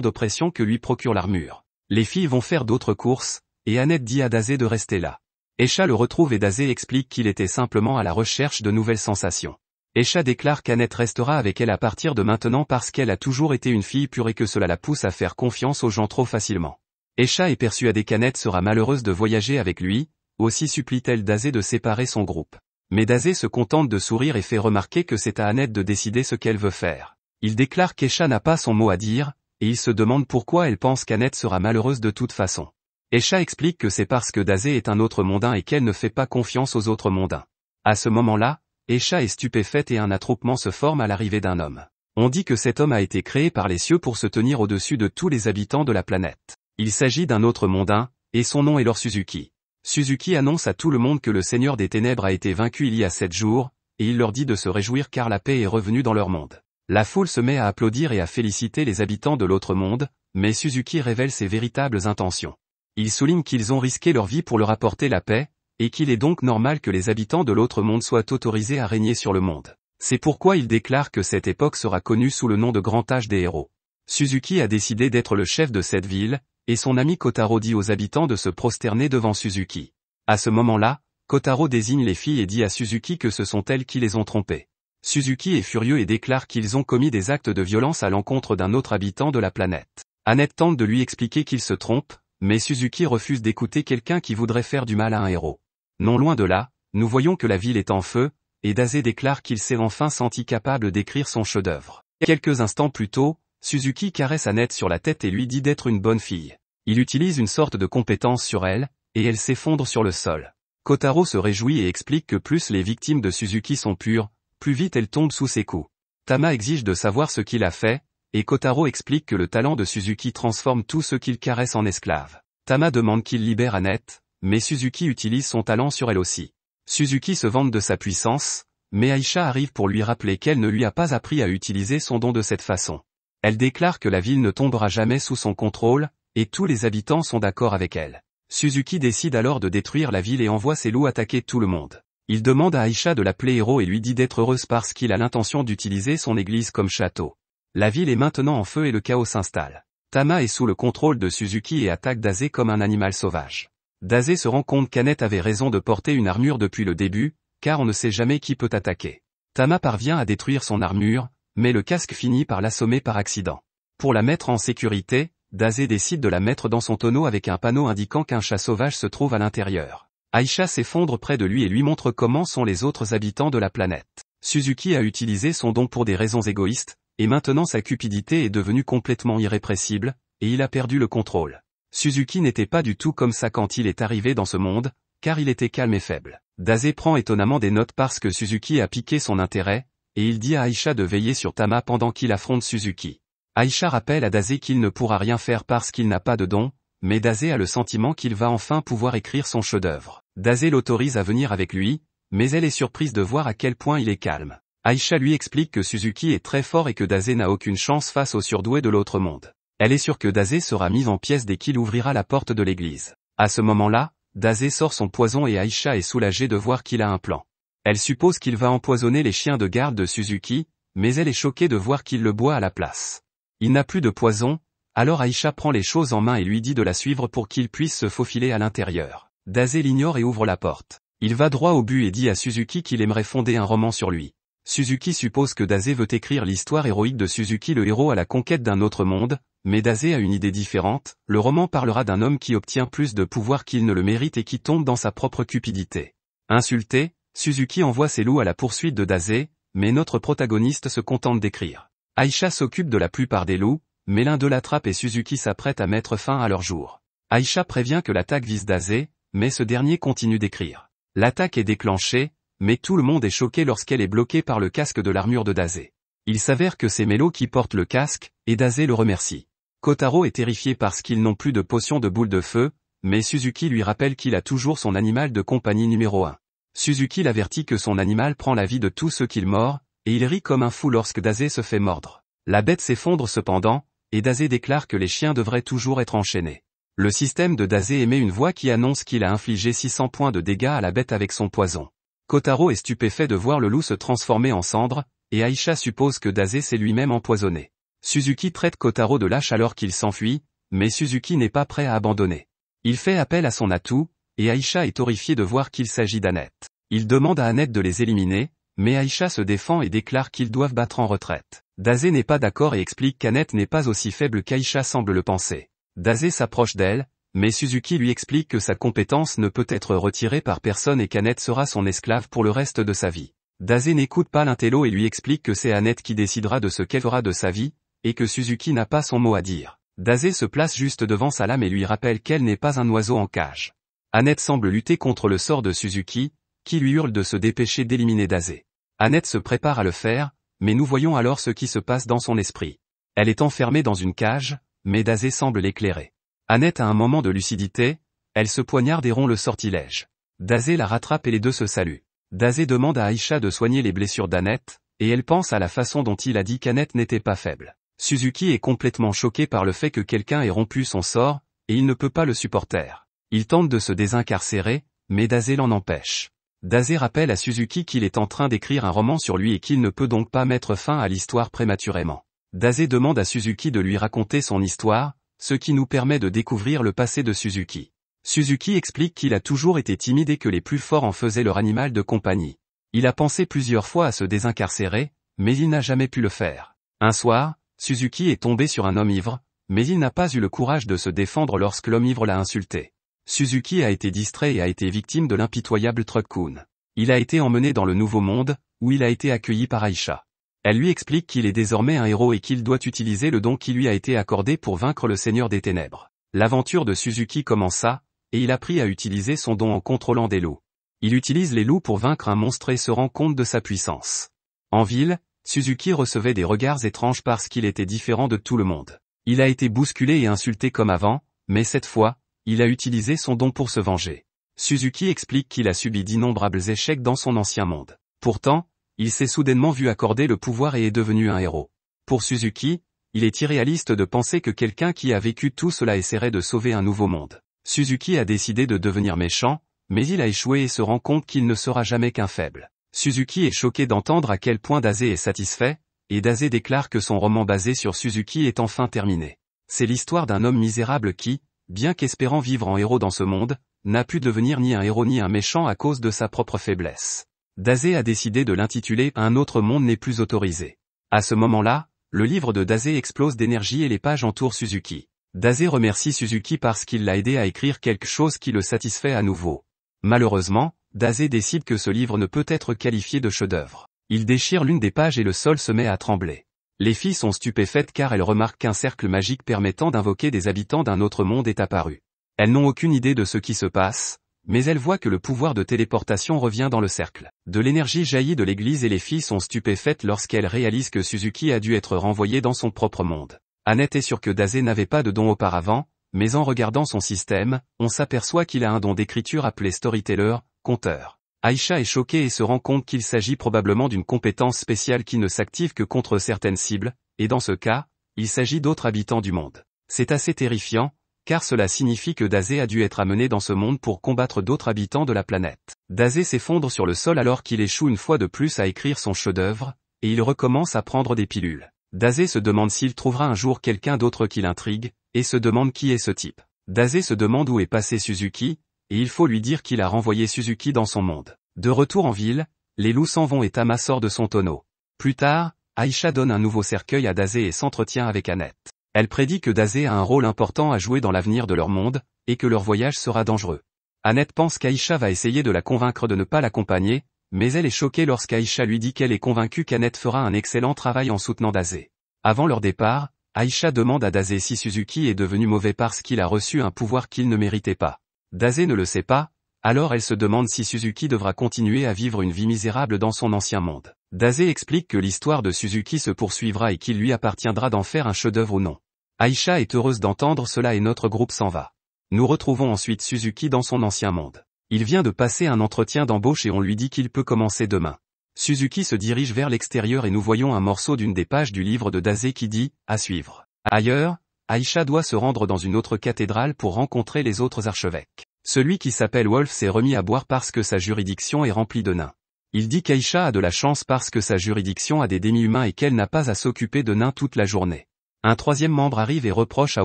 d'oppression que lui procure l'armure. Les filles vont faire d'autres courses, et Annette dit à Dazé de rester là. Esha le retrouve et Dazé explique qu'il était simplement à la recherche de nouvelles sensations. Esha déclare qu'Annette restera avec elle à partir de maintenant parce qu'elle a toujours été une fille pure et que cela la pousse à faire confiance aux gens trop facilement. Esha est persuadée qu'Annette sera malheureuse de voyager avec lui, aussi supplie-t-elle Dazé de séparer son groupe. Mais Dazé se contente de sourire et fait remarquer que c'est à Annette de décider ce qu'elle veut faire. Il déclare qu'Esha n'a pas son mot à dire, et il se demande pourquoi elle pense qu'Annette sera malheureuse de toute façon. Esha explique que c'est parce que Dazé est un autre mondain et qu'elle ne fait pas confiance aux autres mondains. À ce moment-là, Esha est stupéfaite et un attroupement se forme à l'arrivée d'un homme. On dit que cet homme a été créé par les cieux pour se tenir au-dessus de tous les habitants de la planète. Il s'agit d'un autre mondain, et son nom est Lord Suzuki. Suzuki annonce à tout le monde que le Seigneur des Ténèbres a été vaincu il y a 7 jours, et il leur dit de se réjouir car la paix est revenue dans leur monde. La foule se met à applaudir et à féliciter les habitants de l'autre monde, mais Suzuki révèle ses véritables intentions. Il souligne qu'ils ont risqué leur vie pour leur apporter la paix, et qu'il est donc normal que les habitants de l'autre monde soient autorisés à régner sur le monde. C'est pourquoi il déclare que cette époque sera connue sous le nom de Grand Âge des Héros. Suzuki a décidé d'être le chef de cette ville, et son ami Kotaro dit aux habitants de se prosterner devant Suzuki. À ce moment-là, Kotaro désigne les filles et dit à Suzuki que ce sont elles qui les ont trompées. Suzuki est furieux et déclare qu'ils ont commis des actes de violence à l'encontre d'un autre habitant de la planète. Annette tente de lui expliquer qu'il se trompe, mais Suzuki refuse d'écouter quelqu'un qui voudrait faire du mal à un héros. Non loin de là, nous voyons que la ville est en feu, et Dazé déclare qu'il s'est enfin senti capable d'écrire son chef-d'œuvre. Quelques instants plus tôt, Suzuki caresse Annette sur la tête et lui dit d'être une bonne fille. Il utilise une sorte de compétence sur elle, et elle s'effondre sur le sol. Kotaro se réjouit et explique que plus les victimes de Suzuki sont pures, plus vite elles tombent sous ses coups. Tama exige de savoir ce qu'il a fait, et Kotaro explique que le talent de Suzuki transforme tout ce qu'il caresse en esclaves. Tama demande qu'il libère Annette, mais Suzuki utilise son talent sur elle aussi. Suzuki se vante de sa puissance, mais Aisha arrive pour lui rappeler qu'elle ne lui a pas appris à utiliser son don de cette façon. Elle déclare que la ville ne tombera jamais sous son contrôle, et tous les habitants sont d'accord avec elle. Suzuki décide alors de détruire la ville et envoie ses loups attaquer tout le monde. Il demande à Aisha de l'appeler héros et lui dit d'être heureuse parce qu'il a l'intention d'utiliser son église comme château. La ville est maintenant en feu et le chaos s'installe. Tama est sous le contrôle de Suzuki et attaque Dazé comme un animal sauvage. Dazé se rend compte qu'Annette avait raison de porter une armure depuis le début, car on ne sait jamais qui peut attaquer. Tama parvient à détruire son armure, mais le casque finit par l'assommer par accident. Pour la mettre en sécurité, Dazé décide de la mettre dans son tonneau avec un panneau indiquant qu'un chat sauvage se trouve à l'intérieur. Aisha s'effondre près de lui et lui montre comment sont les autres habitants de la planète. Suzuki a utilisé son don pour des raisons égoïstes, et maintenant sa cupidité est devenue complètement irrépressible, et il a perdu le contrôle. Suzuki n'était pas du tout comme ça quand il est arrivé dans ce monde, car il était calme et faible. Dazé prend étonnamment des notes parce que Suzuki a piqué son intérêt, et il dit à Aisha de veiller sur Tama pendant qu'il affronte Suzuki. Aisha rappelle à Dazé qu'il ne pourra rien faire parce qu'il n'a pas de don, mais Dazé a le sentiment qu'il va enfin pouvoir écrire son chef-d'œuvre. Dazé l'autorise à venir avec lui, mais elle est surprise de voir à quel point il est calme. Aisha lui explique que Suzuki est très fort et que Dazé n'a aucune chance face aux surdoués de l'autre monde. Elle est sûre que Dazé sera mis en pièces dès qu'il ouvrira la porte de l'église. À ce moment-là, Dazé sort son poison et Aisha est soulagée de voir qu'il a un plan. Elle suppose qu'il va empoisonner les chiens de garde de Suzuki, mais elle est choquée de voir qu'il le boit à la place. Il n'a plus de poison, alors Aisha prend les choses en main et lui dit de la suivre pour qu'il puisse se faufiler à l'intérieur. Dazé l'ignore et ouvre la porte. Il va droit au but et dit à Suzuki qu'il aimerait fonder un roman sur lui. Suzuki suppose que Dazé veut écrire l'histoire héroïque de Suzuki le héros à la conquête d'un autre monde, mais Dazé a une idée différente, le roman parlera d'un homme qui obtient plus de pouvoir qu'il ne le mérite et qui tombe dans sa propre cupidité. Insulté, Suzuki envoie ses loups à la poursuite de Dazé, mais notre protagoniste se contente d'écrire. Aisha s'occupe de la plupart des loups, mais l'un d'eux l'attrape et Suzuki s'apprête à mettre fin à leur jour. Aisha prévient que l'attaque vise Dazé, mais ce dernier continue d'écrire. L'attaque est déclenchée, mais tout le monde est choqué lorsqu'elle est bloquée par le casque de l'armure de Dazé. Il s'avère que c'est Melo qui porte le casque, et Dazé le remercie. Kotaro est terrifié parce qu'ils n'ont plus de potion de boule de feu, mais Suzuki lui rappelle qu'il a toujours son animal de compagnie numéro 1. Suzuki l'avertit que son animal prend la vie de tous ceux qu'il mord, et il rit comme un fou lorsque Dazé se fait mordre. La bête s'effondre cependant, et Dazé déclare que les chiens devraient toujours être enchaînés. Le système de Dazé émet une voix qui annonce qu'il a infligé 600 points de dégâts à la bête avec son poison. Kotaro est stupéfait de voir le loup se transformer en cendre, et Aisha suppose que Dazé s'est lui-même empoisonné. Suzuki traite Kotaro de lâche alors qu'il s'enfuit, mais Suzuki n'est pas prêt à abandonner. Il fait appel à son atout, et Aisha est horrifiée de voir qu'il s'agit d'Annette. Il demande à Annette de les éliminer, mais Aisha se défend et déclare qu'ils doivent battre en retraite. Dazé n'est pas d'accord et explique qu'Annette n'est pas aussi faible qu'Aisha semble le penser. Dazé s'approche d'elle, mais Suzuki lui explique que sa compétence ne peut être retirée par personne et qu'Annette sera son esclave pour le reste de sa vie. Dazé n'écoute pas l'intello et lui explique que c'est Annette qui décidera de ce qu'elle fera de sa vie, et que Suzuki n'a pas son mot à dire. Dazé se place juste devant sa lame et lui rappelle qu'elle n'est pas un oiseau en cage. Annette semble lutter contre le sort de Suzuki, qui lui hurle de se dépêcher d'éliminer Dazé. Annette se prépare à le faire, mais nous voyons alors ce qui se passe dans son esprit. Elle est enfermée dans une cage, mais Dazé semble l'éclairer. Annette a un moment de lucidité, elle se poignarde et rompt le sortilège. Dazé la rattrape et les deux se saluent. Dazé demande à Aisha de soigner les blessures d'Annette, et elle pense à la façon dont il a dit qu'Annette n'était pas faible. Suzuki est complètement choqué par le fait que quelqu'un ait rompu son sort, et il ne peut pas le supporter. Il tente de se désincarcérer, mais Dazé l'en empêche. Dazé rappelle à Suzuki qu'il est en train d'écrire un roman sur lui et qu'il ne peut donc pas mettre fin à l'histoire prématurément. Dazé demande à Suzuki de lui raconter son histoire, ce qui nous permet de découvrir le passé de Suzuki. Suzuki explique qu'il a toujours été timide et que les plus forts en faisaient leur animal de compagnie. Il a pensé plusieurs fois à se désincarcérer, mais il n'a jamais pu le faire. Un soir, Suzuki est tombé sur un homme ivre, mais il n'a pas eu le courage de se défendre lorsque l'homme ivre l'a insulté. Suzuki a été distrait et a été victime de l'impitoyable Truck-kun. Il a été emmené dans le Nouveau Monde, où il a été accueilli par Aisha. Elle lui explique qu'il est désormais un héros et qu'il doit utiliser le don qui lui a été accordé pour vaincre le Seigneur des Ténèbres. L'aventure de Suzuki commença, et il apprit à utiliser son don en contrôlant des loups. Il utilise les loups pour vaincre un monstre et se rend compte de sa puissance. En ville, Suzuki recevait des regards étranges parce qu'il était différent de tout le monde. Il a été bousculé et insulté comme avant, mais cette fois, il a utilisé son don pour se venger. Suzuki explique qu'il a subi d'innombrables échecs dans son ancien monde. Pourtant, il s'est soudainement vu accorder le pouvoir et est devenu un héros. Pour Suzuki, il est irréaliste de penser que quelqu'un qui a vécu tout cela essaierait de sauver un nouveau monde. Suzuki a décidé de devenir méchant, mais il a échoué et se rend compte qu'il ne sera jamais qu'un faible. Suzuki est choqué d'entendre à quel point Dazé est satisfait, et Dazé déclare que son roman basé sur Suzuki est enfin terminé. C'est l'histoire d'un homme misérable qui, bien qu'espérant vivre en héros dans ce monde, n'a pu devenir ni un héros ni un méchant à cause de sa propre faiblesse. Dazé a décidé de l'intituler « Un autre monde n'est plus autorisé ». À ce moment-là, le livre de Dazé explose d'énergie et les pages entourent Suzuki. Dazé remercie Suzuki parce qu'il l'a aidé à écrire quelque chose qui le satisfait à nouveau. Malheureusement, Dazé décide que ce livre ne peut être qualifié de chef-d'œuvre. Il déchire l'une des pages et le sol se met à trembler. Les filles sont stupéfaites car elles remarquent qu'un cercle magique permettant d'invoquer des habitants d'un autre monde est apparu. Elles n'ont aucune idée de ce qui se passe, mais elles voient que le pouvoir de téléportation revient dans le cercle. De l'énergie jaillit de l'église et les filles sont stupéfaites lorsqu'elles réalisent que Suzuki a dû être renvoyé dans son propre monde. Annette est sûre que Dazé n'avait pas de don auparavant, mais en regardant son système, on s'aperçoit qu'il a un don d'écriture appelé storyteller, conteur. Aïcha est choquée et se rend compte qu'il s'agit probablement d'une compétence spéciale qui ne s'active que contre certaines cibles, et dans ce cas, il s'agit d'autres habitants du monde. C'est assez terrifiant, car cela signifie que Dazé a dû être amené dans ce monde pour combattre d'autres habitants de la planète. Dazé s'effondre sur le sol alors qu'il échoue une fois de plus à écrire son chef-d'œuvre, et il recommence à prendre des pilules. Dazé se demande s'il trouvera un jour quelqu'un d'autre qui l'intrigue, et se demande qui est ce type. Dazé se demande où est passé Suzuki, et il faut lui dire qu'il a renvoyé Suzuki dans son monde. De retour en ville, les loups s'en vont et Tama sort de son tonneau. Plus tard, Aïcha donne un nouveau cercueil à Dazé et s'entretient avec Annette. Elle prédit que Dazé a un rôle important à jouer dans l'avenir de leur monde, et que leur voyage sera dangereux. Annette pense qu'Aïcha va essayer de la convaincre de ne pas l'accompagner, mais elle est choquée lorsqu'Aïcha lui dit qu'elle est convaincue qu'Annette fera un excellent travail en soutenant Dazé. Avant leur départ, Aïcha demande à Dazé si Suzuki est devenu mauvais parce qu'il a reçu un pouvoir qu'il ne méritait pas. Dazé ne le sait pas, alors elle se demande si Suzuki devra continuer à vivre une vie misérable dans son ancien monde. Dazé explique que l'histoire de Suzuki se poursuivra et qu'il lui appartiendra d'en faire un chef-d'œuvre ou non. Aïcha est heureuse d'entendre cela et notre groupe s'en va. Nous retrouvons ensuite Suzuki dans son ancien monde. Il vient de passer un entretien d'embauche et on lui dit qu'il peut commencer demain. Suzuki se dirige vers l'extérieur et nous voyons un morceau d'une des pages du livre de Dazé qui dit « À suivre ». Ailleurs, Aïcha doit se rendre dans une autre cathédrale pour rencontrer les autres archevêques. Celui qui s'appelle Wolf s'est remis à boire parce que sa juridiction est remplie de nains. Il dit qu'Aïcha a de la chance parce que sa juridiction a des demi-humains et qu'elle n'a pas à s'occuper de nains toute la journée. Un troisième membre arrive et reproche à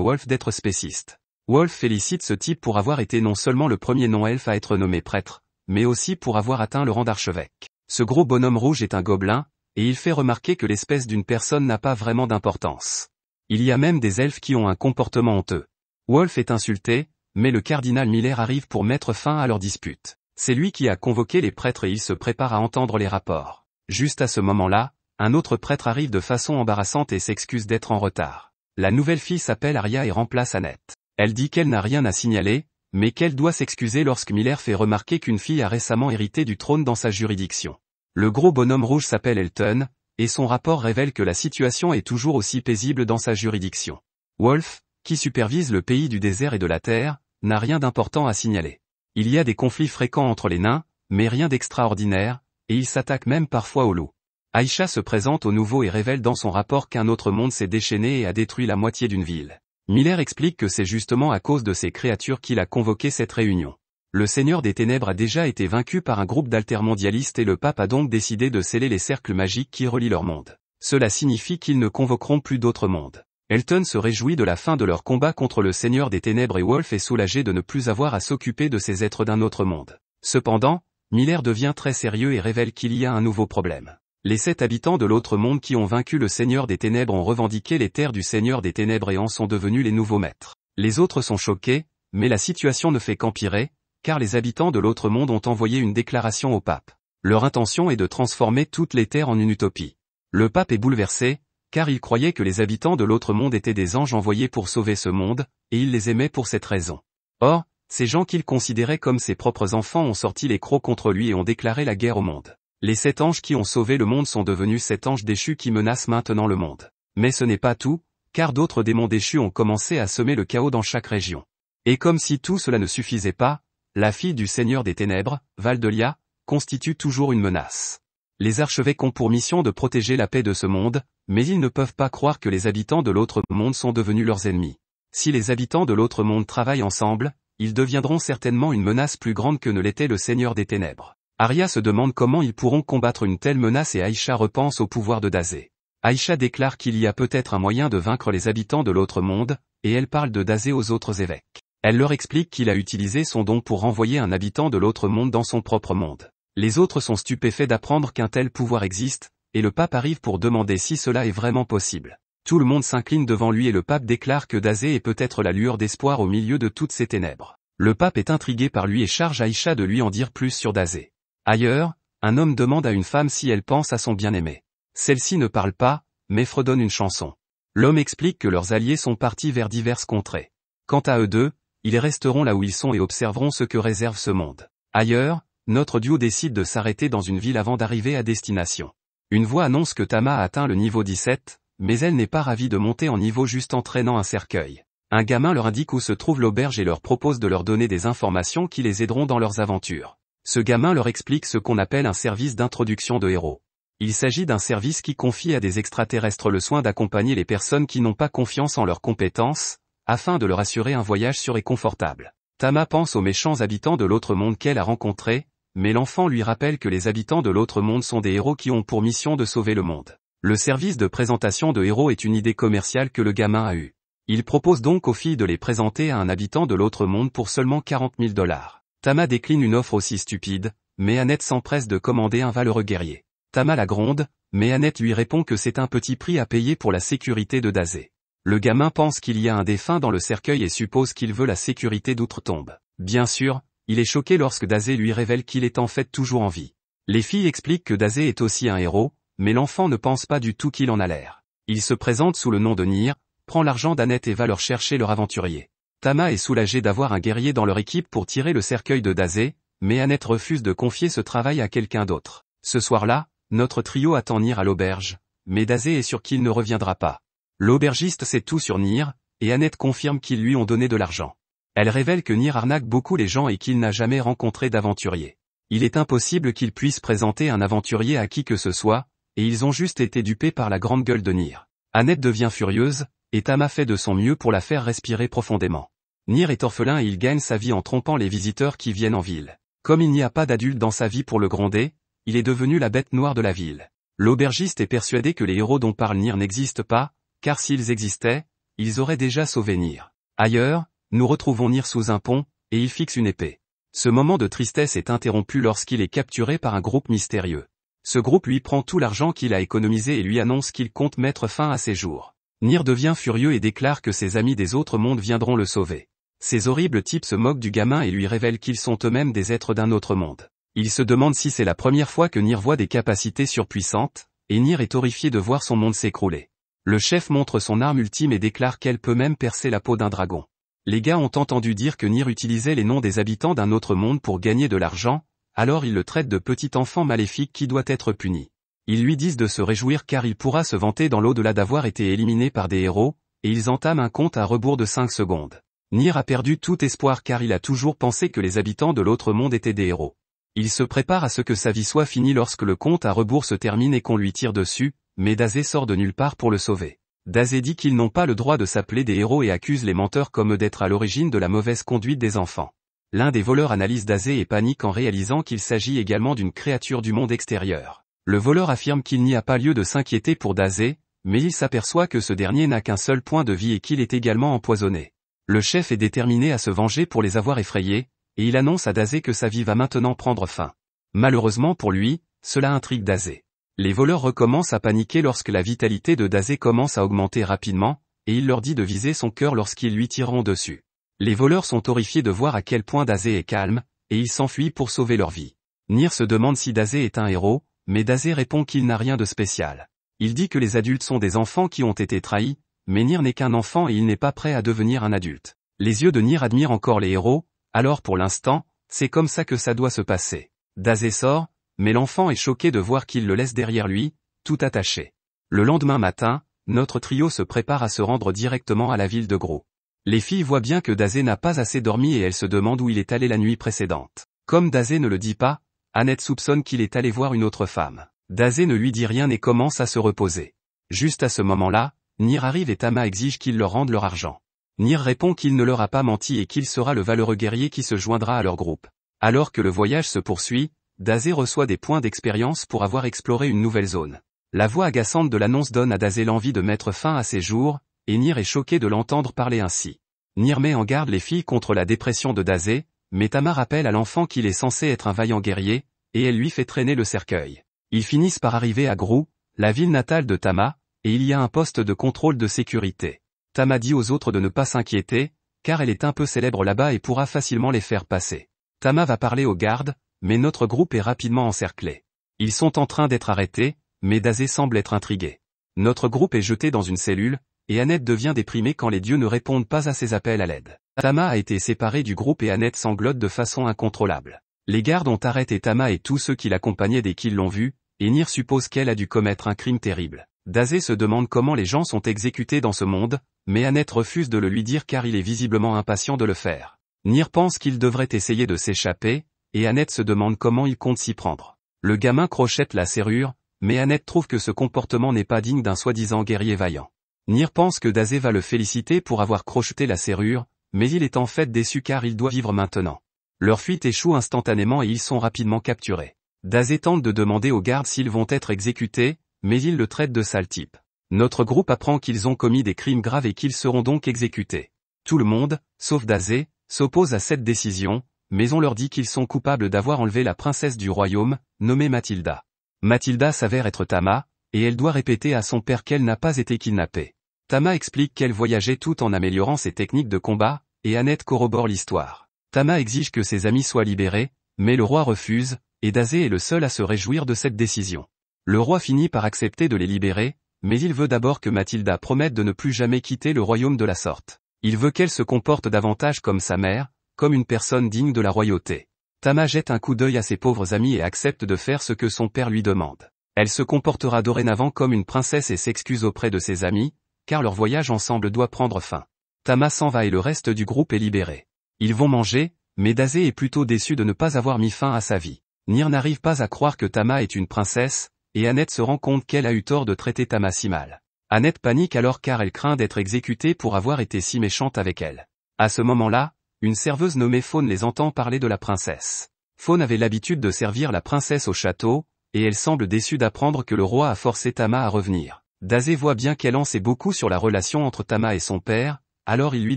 Wolf d'être spéciste. Wolf félicite ce type pour avoir été non seulement le premier non-elfe à être nommé prêtre, mais aussi pour avoir atteint le rang d'archevêque. Ce gros bonhomme rouge est un gobelin, et il fait remarquer que l'espèce d'une personne n'a pas vraiment d'importance. Il y a même des elfes qui ont un comportement honteux. Wolf est insulté, mais le cardinal Miller arrive pour mettre fin à leur dispute. C'est lui qui a convoqué les prêtres et il se prépare à entendre les rapports. Juste à ce moment-là, un autre prêtre arrive de façon embarrassante et s'excuse d'être en retard. La nouvelle fille s'appelle Aria et remplace Annette. Elle dit qu'elle n'a rien à signaler, mais qu'elle doit s'excuser lorsque Miller fait remarquer qu'une fille a récemment hérité du trône dans sa juridiction. Le gros bonhomme rouge s'appelle Elton, et son rapport révèle que la situation est toujours aussi paisible dans sa juridiction. Wolf, qui supervise le pays du désert et de la terre, n'a rien d'important à signaler. Il y a des conflits fréquents entre les nains, mais rien d'extraordinaire, et ils s'attaquent même parfois aux loups. Aïcha se présente au nouveau et révèle dans son rapport qu'un autre monde s'est déchaîné et a détruit la moitié d'une ville. Miller explique que c'est justement à cause de ces créatures qu'il a convoqué cette réunion. Le Seigneur des Ténèbres a déjà été vaincu par un groupe d'altermondialistes et le pape a donc décidé de sceller les cercles magiques qui relient leurs mondes. Cela signifie qu'ils ne convoqueront plus d'autres mondes. Elton se réjouit de la fin de leur combat contre le Seigneur des Ténèbres et Wolf est soulagé de ne plus avoir à s'occuper de ces êtres d'un autre monde. Cependant, Miller devient très sérieux et révèle qu'il y a un nouveau problème. Les 7 habitants de l'autre monde qui ont vaincu le Seigneur des Ténèbres ont revendiqué les terres du Seigneur des Ténèbres et en sont devenus les nouveaux maîtres. Les autres sont choqués, mais la situation ne fait qu'empirer, car les habitants de l'autre monde ont envoyé une déclaration au pape. Leur intention est de transformer toutes les terres en une utopie. Le pape est bouleversé, car il croyait que les habitants de l'autre monde étaient des anges envoyés pour sauver ce monde, et il les aimait pour cette raison. Or, ces gens qu'il considérait comme ses propres enfants ont sorti les crocs contre lui et ont déclaré la guerre au monde. Les 7 anges qui ont sauvé le monde sont devenus 7 anges déchus qui menacent maintenant le monde. Mais ce n'est pas tout, car d'autres démons déchus ont commencé à semer le chaos dans chaque région. Et comme si tout cela ne suffisait pas, la fille du Seigneur des Ténèbres, Valdelia, constitue toujours une menace. Les archevêques ont pour mission de protéger la paix de ce monde, mais ils ne peuvent pas croire que les habitants de l'autre monde sont devenus leurs ennemis. Si les habitants de l'autre monde travaillent ensemble, ils deviendront certainement une menace plus grande que ne l'était le Seigneur des Ténèbres. Arya se demande comment ils pourront combattre une telle menace et Aisha repense au pouvoir de Dazé. Aisha déclare qu'il y a peut-être un moyen de vaincre les habitants de l'autre monde, et elle parle de Dazé aux autres évêques. Elle leur explique qu'il a utilisé son don pour renvoyer un habitant de l'autre monde dans son propre monde. Les autres sont stupéfaits d'apprendre qu'un tel pouvoir existe, et le pape arrive pour demander si cela est vraiment possible. Tout le monde s'incline devant lui et le pape déclare que Dazé est peut-être la lueur d'espoir au milieu de toutes ces ténèbres. Le pape est intrigué par lui et charge Aisha de lui en dire plus sur Dazé. Ailleurs, un homme demande à une femme si elle pense à son bien-aimé. Celle-ci ne parle pas, mais fredonne une chanson. L'homme explique que leurs alliés sont partis vers diverses contrées. Quant à eux deux, ils resteront là où ils sont et observeront ce que réserve ce monde. Ailleurs, notre duo décide de s'arrêter dans une ville avant d'arriver à destination. Une voix annonce que Tama a atteint le niveau 17, mais elle n'est pas ravie de monter en niveau juste en traînant un cercueil. Un gamin leur indique où se trouve l'auberge et leur propose de leur donner des informations qui les aideront dans leurs aventures. Ce gamin leur explique ce qu'on appelle un service d'introduction de héros. Il s'agit d'un service qui confie à des extraterrestres le soin d'accompagner les personnes qui n'ont pas confiance en leurs compétences, afin de leur assurer un voyage sûr et confortable. Tama pense aux méchants habitants de l'autre monde qu'elle a rencontrés, mais l'enfant lui rappelle que les habitants de l'autre monde sont des héros qui ont pour mission de sauver le monde. Le service de présentation de héros est une idée commerciale que le gamin a eue. Il propose donc aux filles de les présenter à un habitant de l'autre monde pour seulement 40 000 $. Tama décline une offre aussi stupide, mais Annette s'empresse de commander un valeureux guerrier. Tama la gronde, mais Annette lui répond que c'est un petit prix à payer pour la sécurité de Dazé. Le gamin pense qu'il y a un défunt dans le cercueil et suppose qu'il veut la sécurité d'outre-tombe. Bien sûr, il est choqué lorsque Dazé lui révèle qu'il est en fait toujours en vie. Les filles expliquent que Dazé est aussi un héros, mais l'enfant ne pense pas du tout qu'il en a l'air. Il se présente sous le nom de Nyr, prend l'argent d'Annette et va leur chercher leur aventurier. Tama est soulagé d'avoir un guerrier dans leur équipe pour tirer le cercueil de Dazé, mais Annette refuse de confier ce travail à quelqu'un d'autre. Ce soir-là, notre trio attend Nyr à l'auberge, mais Dazé est sûr qu'il ne reviendra pas. L'aubergiste sait tout sur Nyr, et Annette confirme qu'ils lui ont donné de l'argent. Elle révèle que Nyr arnaque beaucoup les gens et qu'il n'a jamais rencontré d'aventurier. Il est impossible qu'il puisse présenter un aventurier à qui que ce soit, et ils ont juste été dupés par la grande gueule de Nyr. Annette devient furieuse, et Tama fait de son mieux pour la faire respirer profondément. Nyr est orphelin et il gagne sa vie en trompant les visiteurs qui viennent en ville. Comme il n'y a pas d'adulte dans sa vie pour le gronder, il est devenu la bête noire de la ville. L'aubergiste est persuadé que les héros dont parle Nyr n'existent pas, car s'ils existaient, ils auraient déjà sauvé Nyr. Ailleurs, nous retrouvons Nyr sous un pont, et il fixe une épée. Ce moment de tristesse est interrompu lorsqu'il est capturé par un groupe mystérieux. Ce groupe lui prend tout l'argent qu'il a économisé et lui annonce qu'il compte mettre fin à ses jours. Nyr devient furieux et déclare que ses amis des autres mondes viendront le sauver. Ces horribles types se moquent du gamin et lui révèlent qu'ils sont eux-mêmes des êtres d'un autre monde. Il se demande si c'est la première fois que Nyr voit des capacités surpuissantes, et Nyr est horrifié de voir son monde s'écrouler. Le chef montre son arme ultime et déclare qu'elle peut même percer la peau d'un dragon. Les gars ont entendu dire que Nyr utilisait les noms des habitants d'un autre monde pour gagner de l'argent, alors ils le traitent de petit enfant maléfique qui doit être puni. Ils lui disent de se réjouir car il pourra se vanter dans l'au-delà d'avoir été éliminé par des héros, et ils entament un compte à rebours de 5 secondes. Nyr a perdu tout espoir car il a toujours pensé que les habitants de l'autre monde étaient des héros. Il se prépare à ce que sa vie soit finie lorsque le compte à rebours se termine et qu'on lui tire dessus, mais Dazé sort de nulle part pour le sauver. Dazé dit qu'ils n'ont pas le droit de s'appeler des héros et accuse les menteurs comme eux d'être à l'origine de la mauvaise conduite des enfants. L'un des voleurs analyse Dazé et panique en réalisant qu'il s'agit également d'une créature du monde extérieur. Le voleur affirme qu'il n'y a pas lieu de s'inquiéter pour Dazé, mais il s'aperçoit que ce dernier n'a qu'un seul point de vie et qu'il est également empoisonné. Le chef est déterminé à se venger pour les avoir effrayés, et il annonce à Dazé que sa vie va maintenant prendre fin. Malheureusement pour lui, cela intrigue Dazé. Les voleurs recommencent à paniquer lorsque la vitalité de Dazé commence à augmenter rapidement, et il leur dit de viser son cœur lorsqu'ils lui tireront dessus. Les voleurs sont horrifiés de voir à quel point Dazé est calme, et ils s'enfuient pour sauver leur vie. Nyr se demande si Dazé est un héros, mais Dazé répond qu'il n'a rien de spécial. Il dit que les adultes sont des enfants qui ont été trahis, mais Nyr n'est qu'un enfant et il n'est pas prêt à devenir un adulte. Les yeux de Nyr admirent encore les héros, alors pour l'instant, c'est comme ça que ça doit se passer. Dazé sort, mais l'enfant est choqué de voir qu'il le laisse derrière lui, tout attaché. Le lendemain matin, notre trio se prépare à se rendre directement à la ville de Gros. Les filles voient bien que Dazé n'a pas assez dormi et elles se demandent où il est allé la nuit précédente. Comme Dazé ne le dit pas, Annette soupçonne qu'il est allé voir une autre femme. Dazé ne lui dit rien et commence à se reposer. Juste à ce moment-là, Nir arrive et Tama exige qu'ils leur rendent leur argent. Nir répond qu'il ne leur a pas menti et qu'il sera le valeureux guerrier qui se joindra à leur groupe. Alors que le voyage se poursuit, Dazé reçoit des points d'expérience pour avoir exploré une nouvelle zone. La voix agaçante de l'annonce donne à Dazé l'envie de mettre fin à ses jours, et Nir est choqué de l'entendre parler ainsi. Nir met en garde les filles contre la dépression de Dazé, mais Tama rappelle à l'enfant qu'il est censé être un vaillant guerrier, et elle lui fait traîner le cercueil. Ils finissent par arriver à Grou, la ville natale de Tama, et il y a un poste de contrôle de sécurité. Tama dit aux autres de ne pas s'inquiéter, car elle est un peu célèbre là-bas et pourra facilement les faire passer. Tama va parler aux gardes, mais notre groupe est rapidement encerclé. Ils sont en train d'être arrêtés, mais Dazé semble être intrigué. Notre groupe est jeté dans une cellule, et Annette devient déprimée quand les dieux ne répondent pas à ses appels à l'aide. Tama a été séparée du groupe et Annette sanglote de façon incontrôlable. Les gardes ont arrêté Tama et tous ceux qui l'accompagnaient dès qu'ils l'ont vue, et Nir suppose qu'elle a dû commettre un crime terrible. Dazé se demande comment les gens sont exécutés dans ce monde, mais Annette refuse de le lui dire car il est visiblement impatient de le faire. Nir pense qu'il devrait essayer de s'échapper, et Annette se demande comment il compte s'y prendre. Le gamin crochette la serrure, mais Annette trouve que ce comportement n'est pas digne d'un soi-disant guerrier vaillant. Nir pense que Dazé va le féliciter pour avoir crocheté la serrure, mais il est en fait déçu car il doit vivre maintenant. Leur fuite échoue instantanément et ils sont rapidement capturés. Dazé tente de demander aux gardes s'ils vont être exécutés, mais ils le traitent de sale type. Notre groupe apprend qu'ils ont commis des crimes graves et qu'ils seront donc exécutés. Tout le monde, sauf Dazé, s'oppose à cette décision, mais on leur dit qu'ils sont coupables d'avoir enlevé la princesse du royaume, nommée Mathilda. Mathilda s'avère être Tama, et elle doit répéter à son père qu'elle n'a pas été kidnappée. Tama explique qu'elle voyageait tout en améliorant ses techniques de combat, et Annette corrobore l'histoire. Tama exige que ses amis soient libérés, mais le roi refuse, et Dazé est le seul à se réjouir de cette décision. Le roi finit par accepter de les libérer, mais il veut d'abord que Mathilda promette de ne plus jamais quitter le royaume de la sorte. Il veut qu'elle se comporte davantage comme sa mère, comme une personne digne de la royauté. Tama jette un coup d'œil à ses pauvres amis et accepte de faire ce que son père lui demande. Elle se comportera dorénavant comme une princesse et s'excuse auprès de ses amis, car leur voyage ensemble doit prendre fin. Tama s'en va et le reste du groupe est libéré. Ils vont manger, mais Dazé est plutôt déçu de ne pas avoir mis fin à sa vie. Nir n'arrive pas à croire que Tama est une princesse, et Annette se rend compte qu'elle a eu tort de traiter Tama si mal. Annette panique alors car elle craint d'être exécutée pour avoir été si méchante avec elle. À ce moment-là, une serveuse nommée Faune les entend parler de la princesse. Faune avait l'habitude de servir la princesse au château, et elle semble déçue d'apprendre que le roi a forcé Tama à revenir. Dazé voit bien qu'elle en sait beaucoup sur la relation entre Tama et son père, alors il lui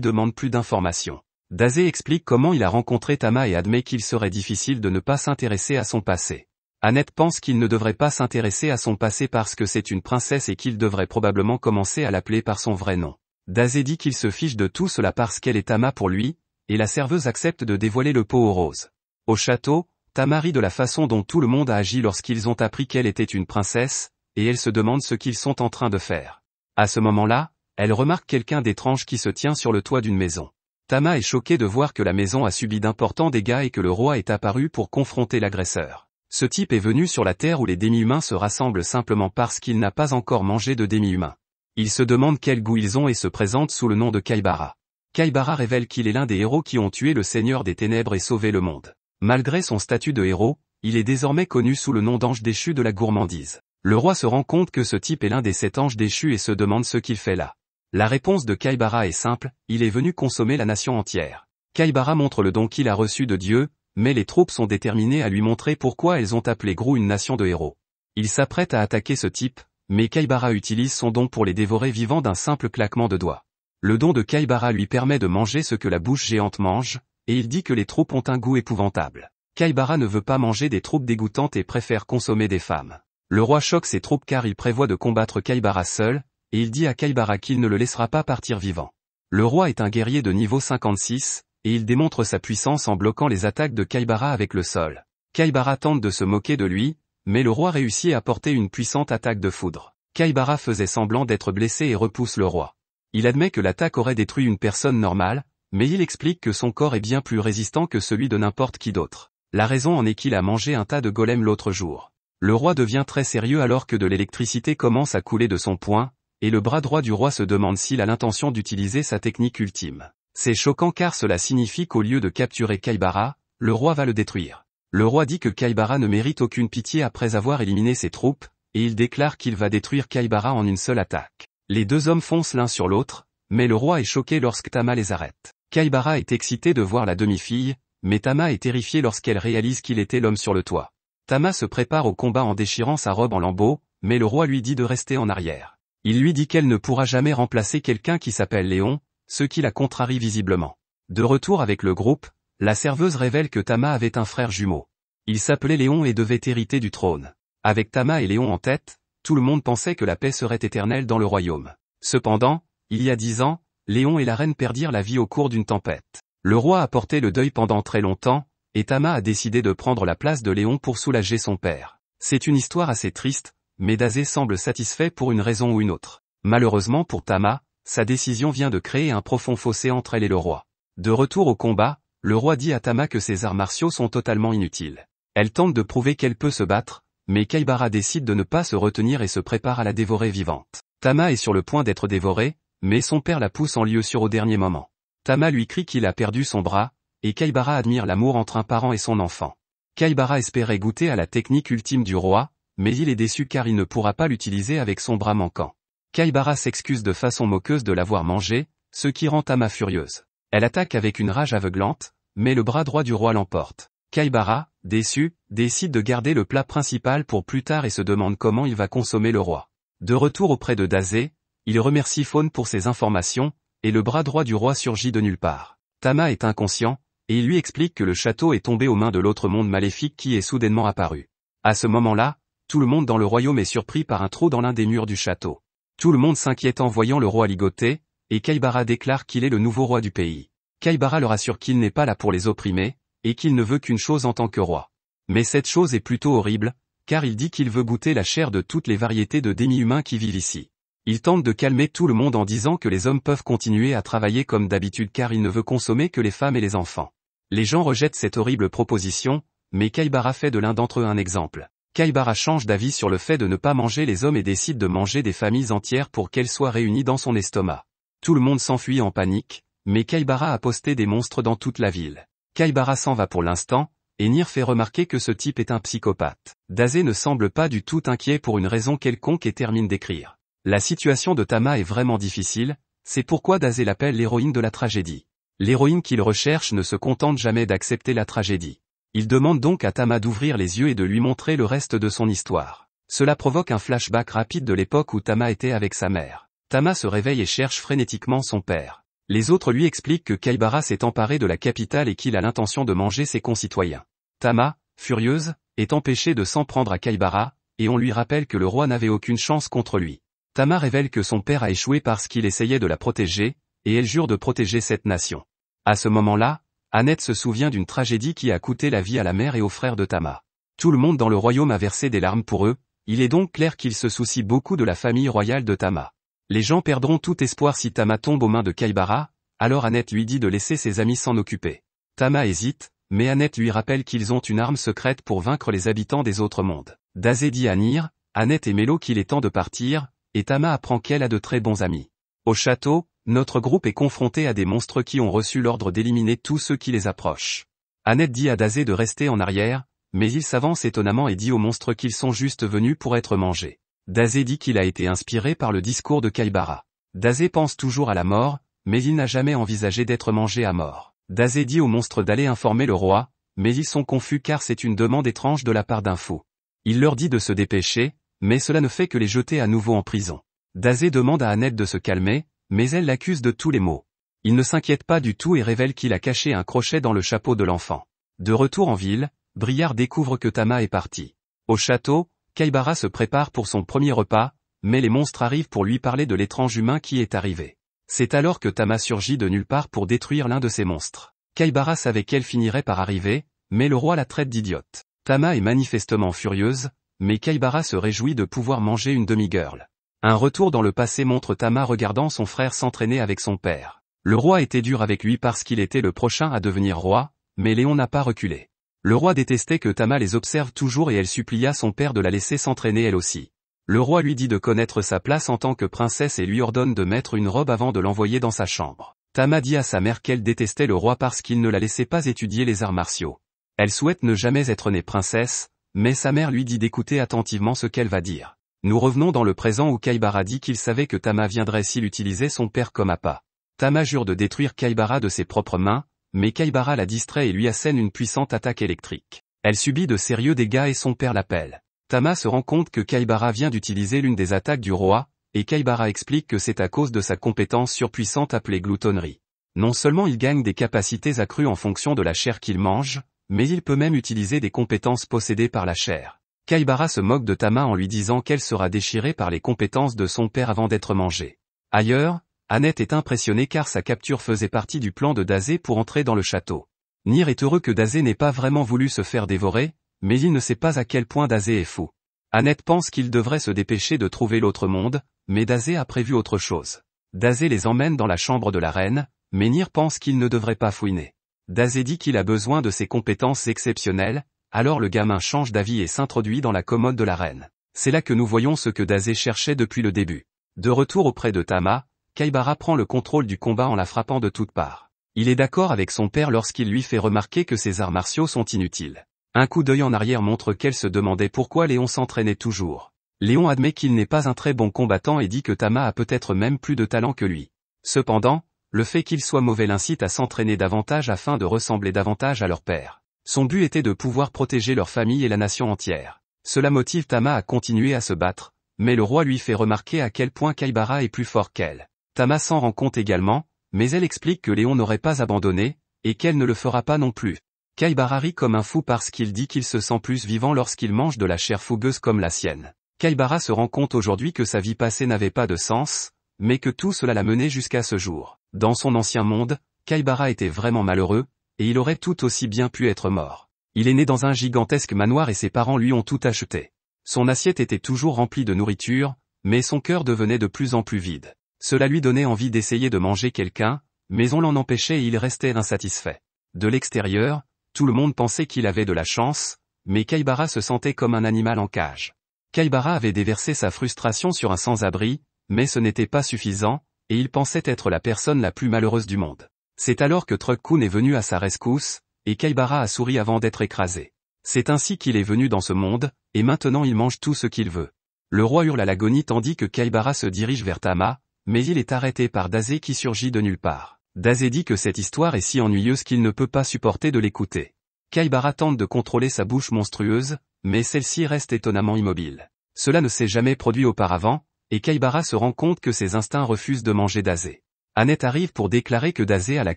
demande plus d'informations. Dazé explique comment il a rencontré Tama et admet qu'il serait difficile de ne pas s'intéresser à son passé. Annette pense qu'il ne devrait pas s'intéresser à son passé parce que c'est une princesse et qu'il devrait probablement commencer à l'appeler par son vrai nom. Dazé dit qu'il se fiche de tout cela parce qu'elle est Tama pour lui, et la serveuse accepte de dévoiler le pot aux roses. Au château, Tama rit de la façon dont tout le monde a agi lorsqu'ils ont appris qu'elle était une princesse, et elle se demande ce qu'ils sont en train de faire. À ce moment-là, elle remarque quelqu'un d'étrange qui se tient sur le toit d'une maison. Tama est choquée de voir que la maison a subi d'importants dégâts et que le roi est apparu pour confronter l'agresseur. Ce type est venu sur la terre où les demi-humains se rassemblent simplement parce qu'il n'a pas encore mangé de demi-humains. Il se demande quel goût ils ont et se présente sous le nom de Kaibara. Kaibara révèle qu'il est l'un des héros qui ont tué le Seigneur des Ténèbres et sauvé le monde. Malgré son statut de héros, il est désormais connu sous le nom d'ange déchu de la gourmandise. Le roi se rend compte que ce type est l'un des 7 anges déchus et se demande ce qu'il fait là. La réponse de Kaibara est simple, il est venu consommer la nation entière. Kaibara montre le don qu'il a reçu de Dieu, mais les troupes sont déterminées à lui montrer pourquoi elles ont appelé Grou une nation de héros. Il s'apprête à attaquer ce type, mais Kaibara utilise son don pour les dévorer vivants d'un simple claquement de doigts. Le don de Kaibara lui permet de manger ce que la bouche géante mange, et il dit que les troupes ont un goût épouvantable. Kaibara ne veut pas manger des troupes dégoûtantes et préfère consommer des femmes. Le roi choque ses troupes car il prévoit de combattre Kaibara seul, et il dit à Kaibara qu'il ne le laissera pas partir vivant. Le roi est un guerrier de niveau 56, et il démontre sa puissance en bloquant les attaques de Kaibara avec le sol. Kaibara tente de se moquer de lui, mais le roi réussit à porter une puissante attaque de foudre. Kaibara faisait semblant d'être blessé et repousse le roi. Il admet que l'attaque aurait détruit une personne normale, mais il explique que son corps est bien plus résistant que celui de n'importe qui d'autre. La raison en est qu'il a mangé un tas de golems l'autre jour. Le roi devient très sérieux alors que de l'électricité commence à couler de son poing, et le bras droit du roi se demande s'il a l'intention d'utiliser sa technique ultime. C'est choquant car cela signifie qu'au lieu de capturer Kaibara, le roi va le détruire. Le roi dit que Kaibara ne mérite aucune pitié après avoir éliminé ses troupes, et il déclare qu'il va détruire Kaibara en une seule attaque. Les deux hommes foncent l'un sur l'autre, mais le roi est choqué lorsque Tama les arrête. Kaibara est excité de voir la demi-fille, mais Tama est terrifiée lorsqu'elle réalise qu'il était l'homme sur le toit. Tama se prépare au combat en déchirant sa robe en lambeaux, mais le roi lui dit de rester en arrière. Il lui dit qu'elle ne pourra jamais remplacer quelqu'un qui s'appelle Léon, ce qui la contrarie visiblement. De retour avec le groupe, la serveuse révèle que Tama avait un frère jumeau. Il s'appelait Léon et devait hériter du trône. Avec Tama et Léon en tête, tout le monde pensait que la paix serait éternelle dans le royaume. Cependant, il y a 10 ans, Léon et la reine perdirent la vie au cours d'une tempête. Le roi a porté le deuil pendant très longtemps, et Tama a décidé de prendre la place de Léon pour soulager son père. C'est une histoire assez triste, mais Dazé semble satisfait pour une raison ou une autre. Malheureusement pour Tama, sa décision vient de créer un profond fossé entre elle et le roi. De retour au combat, le roi dit à Tama que ses arts martiaux sont totalement inutiles. Elle tente de prouver qu'elle peut se battre, mais Kaibara décide de ne pas se retenir et se prépare à la dévorer vivante. Tama est sur le point d'être dévorée, mais son père la pousse en lieu sûr au dernier moment. Tama lui crie qu'il a perdu son bras, et Kaibara admire l'amour entre un parent et son enfant. Kaibara espérait goûter à la technique ultime du roi, mais il est déçu car il ne pourra pas l'utiliser avec son bras manquant. Kaibara s'excuse de façon moqueuse de l'avoir mangé, ce qui rend Tama furieuse. Elle attaque avec une rage aveuglante, mais le bras droit du roi l'emporte. Kaibara, déçu, décide de garder le plat principal pour plus tard et se demande comment il va consommer le roi. De retour auprès de Dazé, il remercie Faune pour ses informations, et le bras droit du roi surgit de nulle part. Tama est inconscient, et il lui explique que le château est tombé aux mains de l'autre monde maléfique qui est soudainement apparu. À ce moment-là, tout le monde dans le royaume est surpris par un trou dans l'un des murs du château. Tout le monde s'inquiète en voyant le roi ligoté, et Kaibara déclare qu'il est le nouveau roi du pays. Kaibara leur assure qu'il n'est pas là pour les opprimer, et qu'il ne veut qu'une chose en tant que roi. Mais cette chose est plutôt horrible, car il dit qu'il veut goûter la chair de toutes les variétés de demi-humains qui vivent ici. Il tente de calmer tout le monde en disant que les hommes peuvent continuer à travailler comme d'habitude car il ne veut consommer que les femmes et les enfants. Les gens rejettent cette horrible proposition, mais Kaibara fait de l'un d'entre eux un exemple. Kaibara change d'avis sur le fait de ne pas manger les hommes et décide de manger des familles entières pour qu'elles soient réunies dans son estomac. Tout le monde s'enfuit en panique, mais Kaibara a posté des monstres dans toute la ville. Kaibara s'en va pour l'instant, et Nir fait remarquer que ce type est un psychopathe. Dazé ne semble pas du tout inquiet pour une raison quelconque et termine d'écrire. La situation de Tama est vraiment difficile, c'est pourquoi Dazé l'appelle l'héroïne de la tragédie. L'héroïne qu'il recherche ne se contente jamais d'accepter la tragédie. Il demande donc à Tama d'ouvrir les yeux et de lui montrer le reste de son histoire. Cela provoque un flashback rapide de l'époque où Tama était avec sa mère. Tama se réveille et cherche frénétiquement son père. Les autres lui expliquent que Kaibara s'est emparé de la capitale et qu'il a l'intention de manger ses concitoyens. Tama, furieuse, est empêchée de s'en prendre à Kaibara, et on lui rappelle que le roi n'avait aucune chance contre lui. Tama révèle que son père a échoué parce qu'il essayait de la protéger, et elle jure de protéger cette nation. À ce moment-là, Annette se souvient d'une tragédie qui a coûté la vie à la mère et aux frères de Tama. Tout le monde dans le royaume a versé des larmes pour eux, il est donc clair qu'il se soucie beaucoup de la famille royale de Tama. Les gens perdront tout espoir si Tama tombe aux mains de Kaibara, alors Annette lui dit de laisser ses amis s'en occuper. Tama hésite, mais Annette lui rappelle qu'ils ont une arme secrète pour vaincre les habitants des autres mondes. Dazé dit à Nir, Annette et Mélo qu'il est temps de partir, et Tama apprend qu'elle a de très bons amis. Au château, notre groupe est confronté à des monstres qui ont reçu l'ordre d'éliminer tous ceux qui les approchent. Annette dit à Dazé de rester en arrière, mais il s'avance étonnamment et dit aux monstres qu'ils sont juste venus pour être mangés. Dazé dit qu'il a été inspiré par le discours de Kaibara. Dazé pense toujours à la mort, mais il n'a jamais envisagé d'être mangé à mort. Dazé dit aux monstres d'aller informer le roi, mais ils sont confus car c'est une demande étrange de la part d'un fou. Il leur dit de se dépêcher, mais cela ne fait que les jeter à nouveau en prison. Dazé demande à Annette de se calmer, mais elle l'accuse de tous les maux. Il ne s'inquiète pas du tout et révèle qu'il a caché un crochet dans le chapeau de l'enfant. De retour en ville, Briard découvre que Tama est parti. Au château, Kaibara se prépare pour son premier repas, mais les monstres arrivent pour lui parler de l'étrange humain qui est arrivé. C'est alors que Tama surgit de nulle part pour détruire l'un de ces monstres. Kaibara savait qu'elle finirait par arriver, mais le roi la traite d'idiote. Tama est manifestement furieuse, mais Kaibara se réjouit de pouvoir manger une demi-girl. Un retour dans le passé montre Tama regardant son frère s'entraîner avec son père. Le roi était dur avec lui parce qu'il était le prochain à devenir roi, mais Léon n'a pas reculé. Le roi détestait que Tama les observe toujours et elle supplia son père de la laisser s'entraîner elle aussi. Le roi lui dit de connaître sa place en tant que princesse et lui ordonne de mettre une robe avant de l'envoyer dans sa chambre. Tama dit à sa mère qu'elle détestait le roi parce qu'il ne la laissait pas étudier les arts martiaux. Elle souhaite ne jamais être née princesse, mais sa mère lui dit d'écouter attentivement ce qu'elle va dire. Nous revenons dans le présent où Kaibara dit qu'il savait que Tama viendrait s'il utilisait son père comme appât. Tama jure de détruire Kaibara de ses propres mains, mais Kaibara la distrait et lui assène une puissante attaque électrique. Elle subit de sérieux dégâts et son père l'appelle. Tama se rend compte que Kaibara vient d'utiliser l'une des attaques du roi, et Kaibara explique que c'est à cause de sa compétence surpuissante appelée gloutonnerie. Non seulement il gagne des capacités accrues en fonction de la chair qu'il mange, mais il peut même utiliser des compétences possédées par la chair. Kaibara se moque de Tama en lui disant qu'elle sera déchirée par les compétences de son père avant d'être mangée. Ailleurs, Annette est impressionnée car sa capture faisait partie du plan de Dazé pour entrer dans le château. Nier est heureux que Dazé n'ait pas vraiment voulu se faire dévorer, mais il ne sait pas à quel point Dazé est fou. Annette pense qu'il devrait se dépêcher de trouver l'autre monde, mais Dazé a prévu autre chose. Dazé les emmène dans la chambre de la reine, mais Nier pense qu'il ne devrait pas fouiner. Dazé dit qu'il a besoin de ses compétences exceptionnelles, alors le gamin change d'avis et s'introduit dans la commode de la reine. C'est là que nous voyons ce que Dazé cherchait depuis le début. De retour auprès de Tama, Kaibara prend le contrôle du combat en la frappant de toutes parts. Il est d'accord avec son père lorsqu'il lui fait remarquer que ses arts martiaux sont inutiles. Un coup d'œil en arrière montre qu'elle se demandait pourquoi Léon s'entraînait toujours. Léon admet qu'il n'est pas un très bon combattant et dit que Tama a peut-être même plus de talent que lui. Cependant, le fait qu'il soit mauvais l'incite à s'entraîner davantage afin de ressembler davantage à leur père. Son but était de pouvoir protéger leur famille et la nation entière. Cela motive Tama à continuer à se battre, mais le roi lui fait remarquer à quel point Kaibara est plus fort qu'elle. Tama s'en rend compte également, mais elle explique que Léon n'aurait pas abandonné, et qu'elle ne le fera pas non plus. Kaibara rit comme un fou parce qu'il dit qu'il se sent plus vivant lorsqu'il mange de la chair fougueuse comme la sienne. Kaibara se rend compte aujourd'hui que sa vie passée n'avait pas de sens, mais que tout cela l'a mené jusqu'à ce jour. Dans son ancien monde, Kaibara était vraiment malheureux, et il aurait tout aussi bien pu être mort. Il est né dans un gigantesque manoir et ses parents lui ont tout acheté. Son assiette était toujours remplie de nourriture, mais son cœur devenait de plus en plus vide. Cela lui donnait envie d'essayer de manger quelqu'un, mais on l'en empêchait et il restait insatisfait. De l'extérieur, tout le monde pensait qu'il avait de la chance, mais Kaibara se sentait comme un animal en cage. Kaibara avait déversé sa frustration sur un sans-abri, mais ce n'était pas suffisant, et il pensait être la personne la plus malheureuse du monde. C'est alors que Truck-kun est venu à sa rescousse, et Kaibara a souri avant d'être écrasé. C'est ainsi qu'il est venu dans ce monde, et maintenant il mange tout ce qu'il veut. Le roi hurle à l'agonie tandis que Kaibara se dirige vers Tama, mais il est arrêté par Dazé qui surgit de nulle part. Dazé dit que cette histoire est si ennuyeuse qu'il ne peut pas supporter de l'écouter. Kaibara tente de contrôler sa bouche monstrueuse, mais celle-ci reste étonnamment immobile. Cela ne s'est jamais produit auparavant, et Kaibara se rend compte que ses instincts refusent de manger Dazé. Annette arrive pour déclarer que Dazé a la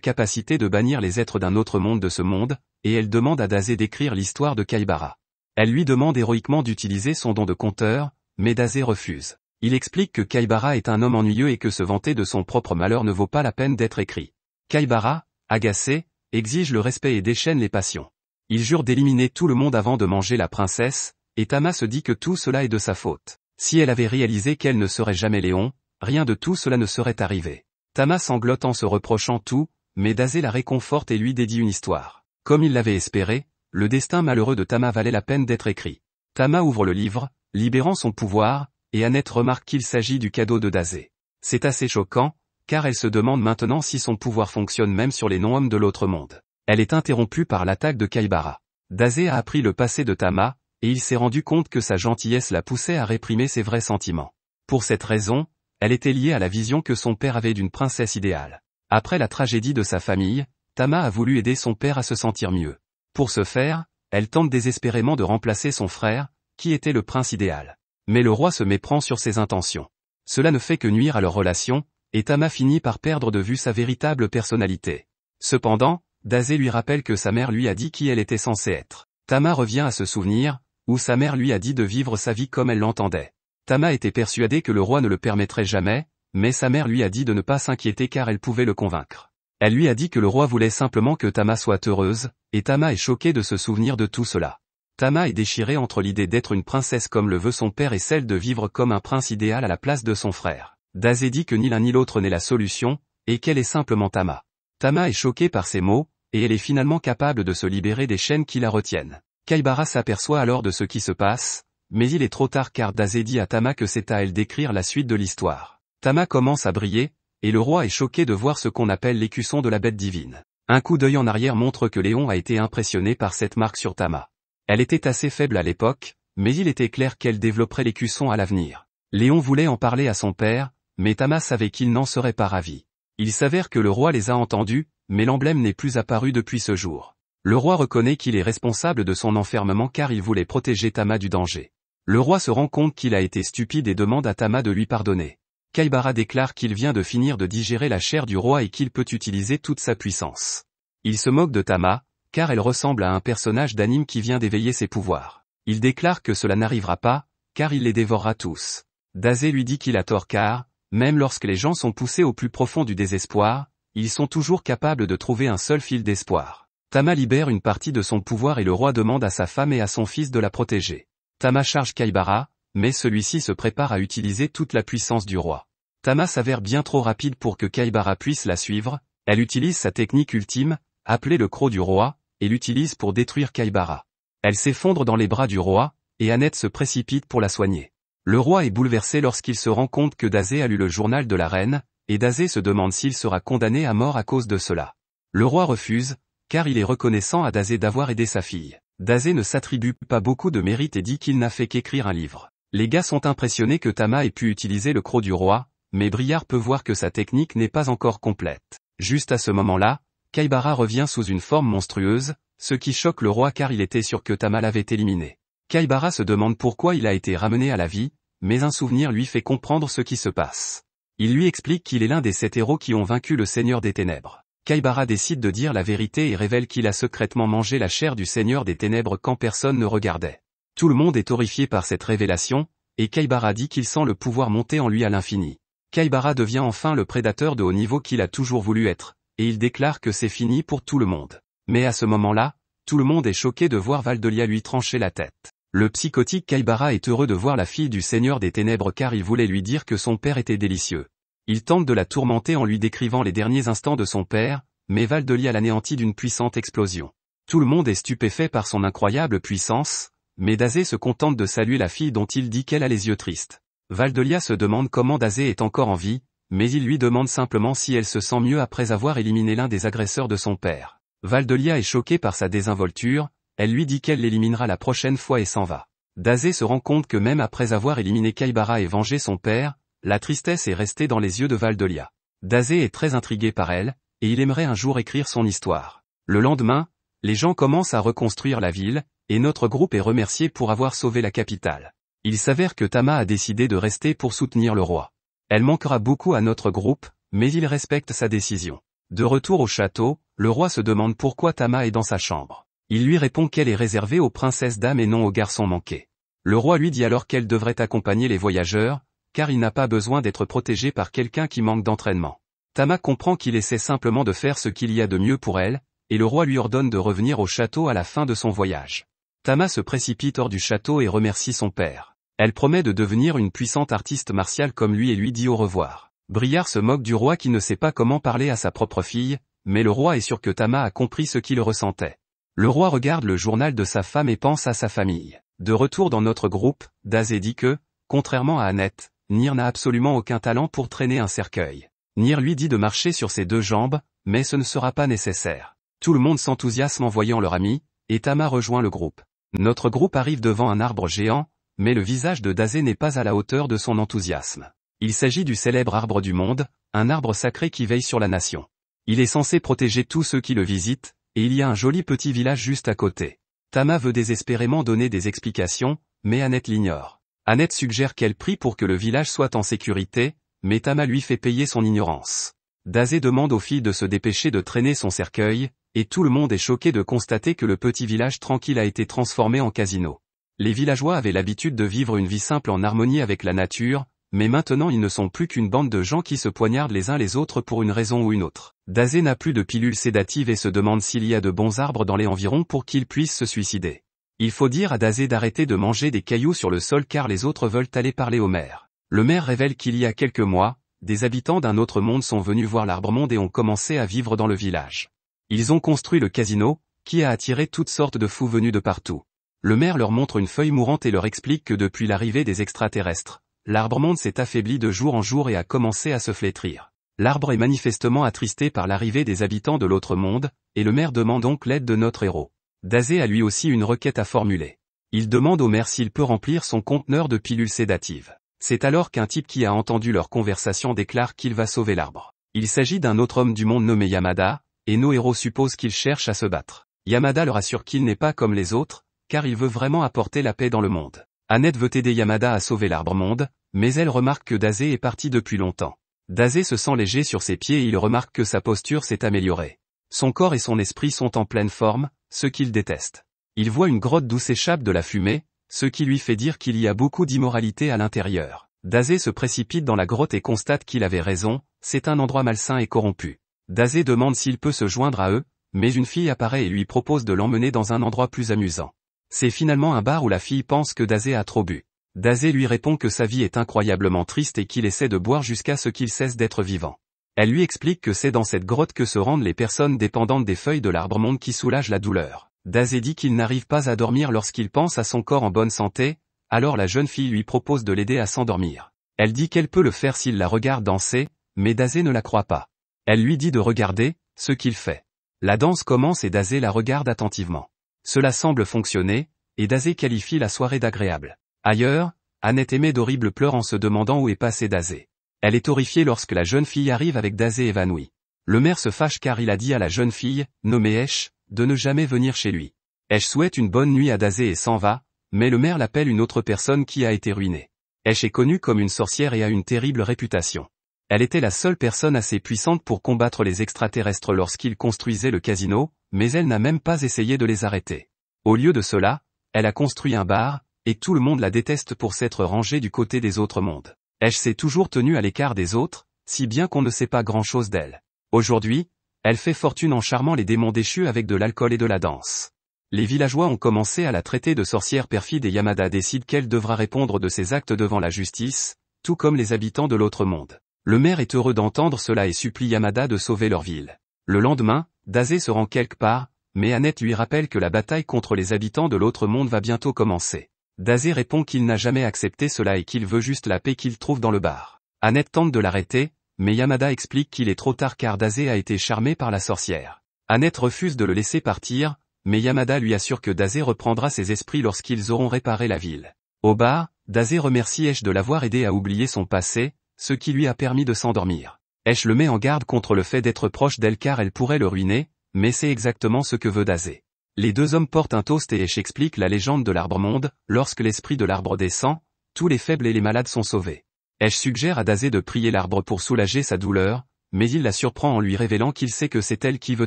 capacité de bannir les êtres d'un autre monde de ce monde, et elle demande à Dazé d'écrire l'histoire de Kaibara. Elle lui demande héroïquement d'utiliser son don de conteur, mais Dazé refuse. Il explique que Kaibara est un homme ennuyeux et que se vanter de son propre malheur ne vaut pas la peine d'être écrit. Kaibara, agacé, exige le respect et déchaîne les passions. Il jure d'éliminer tout le monde avant de manger la princesse, et Tama se dit que tout cela est de sa faute. Si elle avait réalisé qu'elle ne serait jamais Léon, rien de tout cela ne serait arrivé. Tama sanglote en se reprochant tout, mais Dazé la réconforte et lui dédie une histoire. Comme il l'avait espéré, le destin malheureux de Tama valait la peine d'être écrit. Tama ouvre le livre, libérant son pouvoir, et Annette remarque qu'il s'agit du cadeau de Dazé. C'est assez choquant, car elle se demande maintenant si son pouvoir fonctionne même sur les non-hommes de l'autre monde. Elle est interrompue par l'attaque de Kaibara. Dazé a appris le passé de Tama, et il s'est rendu compte que sa gentillesse la poussait à réprimer ses vrais sentiments. Pour cette raison, elle était liée à la vision que son père avait d'une princesse idéale. Après la tragédie de sa famille, Tama a voulu aider son père à se sentir mieux. Pour ce faire, elle tente désespérément de remplacer son frère, qui était le prince idéal. Mais le roi se méprend sur ses intentions. Cela ne fait que nuire à leur relation, et Tama finit par perdre de vue sa véritable personnalité. Cependant, Dazé lui rappelle que sa mère lui a dit qui elle était censée être. Tama revient à ce souvenir, où sa mère lui a dit de vivre sa vie comme elle l'entendait. Tama était persuadée que le roi ne le permettrait jamais, mais sa mère lui a dit de ne pas s'inquiéter car elle pouvait le convaincre. Elle lui a dit que le roi voulait simplement que Tama soit heureuse, et Tama est choquée de se souvenir de tout cela. Tama est déchirée entre l'idée d'être une princesse comme le veut son père et celle de vivre comme un prince idéal à la place de son frère. Dazé dit que ni l'un ni l'autre n'est la solution, et qu'elle est simplement Tama. Tama est choquée par ces mots, et elle est finalement capable de se libérer des chaînes qui la retiennent. Kaibara s'aperçoit alors de ce qui se passe, mais il est trop tard car Dazé dit à Tama que c'est à elle d'écrire la suite de l'histoire. Tama commence à briller, et le roi est choqué de voir ce qu'on appelle l'écusson de la bête divine. Un coup d'œil en arrière montre que Léon a été impressionné par cette marque sur Tama. Elle était assez faible à l'époque, mais il était clair qu'elle développerait l'écusson à l'avenir. Léon voulait en parler à son père, mais Tama savait qu'il n'en serait pas ravi. Il s'avère que le roi les a entendus, mais l'emblème n'est plus apparu depuis ce jour. Le roi reconnaît qu'il est responsable de son enfermement car il voulait protéger Tama du danger. Le roi se rend compte qu'il a été stupide et demande à Tama de lui pardonner. Kaibara déclare qu'il vient de finir de digérer la chair du roi et qu'il peut utiliser toute sa puissance. Il se moque de Tama, car elle ressemble à un personnage d'anime qui vient d'éveiller ses pouvoirs. Il déclare que cela n'arrivera pas, car il les dévorera tous. Daze lui dit qu'il a tort car, même lorsque les gens sont poussés au plus profond du désespoir, ils sont toujours capables de trouver un seul fil d'espoir. Tama libère une partie de son pouvoir et le roi demande à sa femme et à son fils de la protéger. Tama charge Kaibara, mais celui-ci se prépare à utiliser toute la puissance du roi. Tama s'avère bien trop rapide pour que Kaibara puisse la suivre, elle utilise sa technique ultime, appelée le croc du roi, et l'utilise pour détruire Kaibara. Elle s'effondre dans les bras du roi, et Annette se précipite pour la soigner. Le roi est bouleversé lorsqu'il se rend compte que Daze a lu le journal de la reine, et Daze se demande s'il sera condamné à mort à cause de cela. Le roi refuse, car il est reconnaissant à Daze d'avoir aidé sa fille. Daze ne s'attribue pas beaucoup de mérite et dit qu'il n'a fait qu'écrire un livre. Les gars sont impressionnés que Tama ait pu utiliser le croc du roi, mais Briard peut voir que sa technique n'est pas encore complète. Juste à ce moment-là, Kaibara revient sous une forme monstrueuse, ce qui choque le roi car il était sûr que Tama l'avait éliminé. Kaibara se demande pourquoi il a été ramené à la vie, mais un souvenir lui fait comprendre ce qui se passe. Il lui explique qu'il est l'un des 7 héros qui ont vaincu le Seigneur des Ténèbres. Kaibara décide de dire la vérité et révèle qu'il a secrètement mangé la chair du Seigneur des Ténèbres quand personne ne regardait. Tout le monde est horrifié par cette révélation, et Kaibara dit qu'il sent le pouvoir monter en lui à l'infini. Kaibara devient enfin le prédateur de haut niveau qu'il a toujours voulu être, et il déclare que c'est fini pour tout le monde. Mais à ce moment-là, tout le monde est choqué de voir Valdelia lui trancher la tête. Le psychotique Kaibara est heureux de voir la fille du Seigneur des Ténèbres car il voulait lui dire que son père était délicieux. Il tente de la tourmenter en lui décrivant les derniers instants de son père, mais Valdelia l'anéantit d'une puissante explosion. Tout le monde est stupéfait par son incroyable puissance, mais Daze se contente de saluer la fille dont il dit qu'elle a les yeux tristes. Valdelia se demande comment Daze est encore en vie, mais il lui demande simplement si elle se sent mieux après avoir éliminé l'un des agresseurs de son père. Valdelia est choquée par sa désinvolture, elle lui dit qu'elle l'éliminera la prochaine fois et s'en va. Daze se rend compte que même après avoir éliminé Kaibara et vengé son père, la tristesse est restée dans les yeux de Valdelia. Daze est très intrigué par elle, et il aimerait un jour écrire son histoire. Le lendemain, les gens commencent à reconstruire la ville, et notre groupe est remercié pour avoir sauvé la capitale. Il s'avère que Tama a décidé de rester pour soutenir le roi. Elle manquera beaucoup à notre groupe, mais il respecte sa décision. De retour au château, le roi se demande pourquoi Tama est dans sa chambre. Il lui répond qu'elle est réservée aux princesses dames et non aux garçons manqués. Le roi lui dit alors qu'elle devrait accompagner les voyageurs, car il n'a pas besoin d'être protégé par quelqu'un qui manque d'entraînement. Tama comprend qu'il essaie simplement de faire ce qu'il y a de mieux pour elle, et le roi lui ordonne de revenir au château à la fin de son voyage. Tama se précipite hors du château et remercie son père. Elle promet de devenir une puissante artiste martiale comme lui et lui dit au revoir. Briard se moque du roi qui ne sait pas comment parler à sa propre fille, mais le roi est sûr que Tama a compris ce qu'il ressentait. Le roi regarde le journal de sa femme et pense à sa famille. De retour dans notre groupe, Daze dit que, contrairement à Annette, Nier n'a absolument aucun talent pour traîner un cercueil. Nier lui dit de marcher sur ses 2 jambes, mais ce ne sera pas nécessaire. Tout le monde s'enthousiasme en voyant leur ami, et Tama rejoint le groupe. Notre groupe arrive devant un arbre géant, mais le visage de Daze n'est pas à la hauteur de son enthousiasme. Il s'agit du célèbre arbre du monde, un arbre sacré qui veille sur la nation. Il est censé protéger tous ceux qui le visitent, et il y a un joli petit village juste à côté. Tama veut désespérément donner des explications, mais Annette l'ignore. Annette suggère qu'elle prie pour que le village soit en sécurité, mais Tama lui fait payer son ignorance. Daze demande aux filles de se dépêcher de traîner son cercueil, et tout le monde est choqué de constater que le petit village tranquille a été transformé en casino. Les villageois avaient l'habitude de vivre une vie simple en harmonie avec la nature, mais maintenant ils ne sont plus qu'une bande de gens qui se poignardent les uns les autres pour une raison ou une autre. Daze n'a plus de pilules sédatives et se demande s'il y a de bons arbres dans les environs pour qu'il puisse se suicider. Il faut dire à Daze d'arrêter de manger des cailloux sur le sol car les autres veulent aller parler au maire. Le maire révèle qu'il y a quelques mois, des habitants d'un autre monde sont venus voir l'arbre-monde et ont commencé à vivre dans le village. Ils ont construit le casino, qui a attiré toutes sortes de fous venus de partout. Le maire leur montre une feuille mourante et leur explique que depuis l'arrivée des extraterrestres, l'arbre-monde s'est affaibli de jour en jour et a commencé à se flétrir. L'arbre est manifestement attristé par l'arrivée des habitants de l'autre monde, et le maire demande donc l'aide de notre héros. Dazé a lui aussi une requête à formuler. Il demande au maire s'il peut remplir son conteneur de pilules sédatives. C'est alors qu'un type qui a entendu leur conversation déclare qu'il va sauver l'arbre. Il s'agit d'un autre homme du monde nommé Yamada, et nos héros supposent qu'il cherche à se battre. Yamada leur assure qu'il n'est pas comme les autres, car il veut vraiment apporter la paix dans le monde. Annette veut aider Yamada à sauver l'arbre-monde, mais elle remarque que Dazé est parti depuis longtemps. Dazé se sent léger sur ses pieds et il remarque que sa posture s'est améliorée. Son corps et son esprit sont en pleine forme, ce qu'il déteste. Il voit une grotte d'où s'échappe de la fumée, ce qui lui fait dire qu'il y a beaucoup d'immoralité à l'intérieur. Dazé se précipite dans la grotte et constate qu'il avait raison, c'est un endroit malsain et corrompu. Dazé demande s'il peut se joindre à eux, mais une fille apparaît et lui propose de l'emmener dans un endroit plus amusant. C'est finalement un bar où la fille pense que Dazé a trop bu. Dazé lui répond que sa vie est incroyablement triste et qu'il essaie de boire jusqu'à ce qu'il cesse d'être vivant. Elle lui explique que c'est dans cette grotte que se rendent les personnes dépendantes des feuilles de l'arbre-monde qui soulagent la douleur. Dazé dit qu'il n'arrive pas à dormir lorsqu'il pense à son corps en bonne santé, alors la jeune fille lui propose de l'aider à s'endormir. Elle dit qu'elle peut le faire s'il la regarde danser, mais Dazé ne la croit pas. Elle lui dit de regarder, ce qu'il fait. La danse commence et Dazé la regarde attentivement. Cela semble fonctionner, et Dazé qualifie la soirée d'agréable. Ailleurs, Annette émet d'horribles pleurs en se demandant où est passé Dazé. Elle est horrifiée lorsque la jeune fille arrive avec Dazé évanoui. Le maire se fâche car il a dit à la jeune fille, nommée Esh, de ne jamais venir chez lui. Esh souhaite une bonne nuit à Dazé et s'en va, mais le maire l'appelle une autre personne qui a été ruinée. Esh est connue comme une sorcière et a une terrible réputation. Elle était la seule personne assez puissante pour combattre les extraterrestres lorsqu'ils construisaient le casino, mais elle n'a même pas essayé de les arrêter. Au lieu de cela, elle a construit un bar, et tout le monde la déteste pour s'être rangée du côté des autres mondes. Esh s'est toujours tenue à l'écart des autres, si bien qu'on ne sait pas grand-chose d'elle. Aujourd'hui, elle fait fortune en charmant les démons déchus avec de l'alcool et de la danse. Les villageois ont commencé à la traiter de sorcière perfide et Yamada décide qu'elle devra répondre de ses actes devant la justice, tout comme les habitants de l'autre monde. Le maire est heureux d'entendre cela et supplie Yamada de sauver leur ville. Le lendemain, Dazé se rend quelque part, mais Annette lui rappelle que la bataille contre les habitants de l'autre monde va bientôt commencer. Dazé répond qu'il n'a jamais accepté cela et qu'il veut juste la paix qu'il trouve dans le bar. Annette tente de l'arrêter, mais Yamada explique qu'il est trop tard car Dazé a été charmé par la sorcière. Annette refuse de le laisser partir, mais Yamada lui assure que Dazé reprendra ses esprits lorsqu'ils auront réparé la ville. Au bar, Dazé remercie Esh de l'avoir aidé à oublier son passé, ce qui lui a permis de s'endormir. Esh le met en garde contre le fait d'être proche d'elle car elle pourrait le ruiner, mais c'est exactement ce que veut Dazé. Les deux hommes portent un toast et Esh explique la légende de l'arbre-monde, lorsque l'esprit de l'arbre descend, tous les faibles et les malades sont sauvés. Esh suggère à Dazé de prier l'arbre pour soulager sa douleur, mais il la surprend en lui révélant qu'il sait que c'est elle qui veut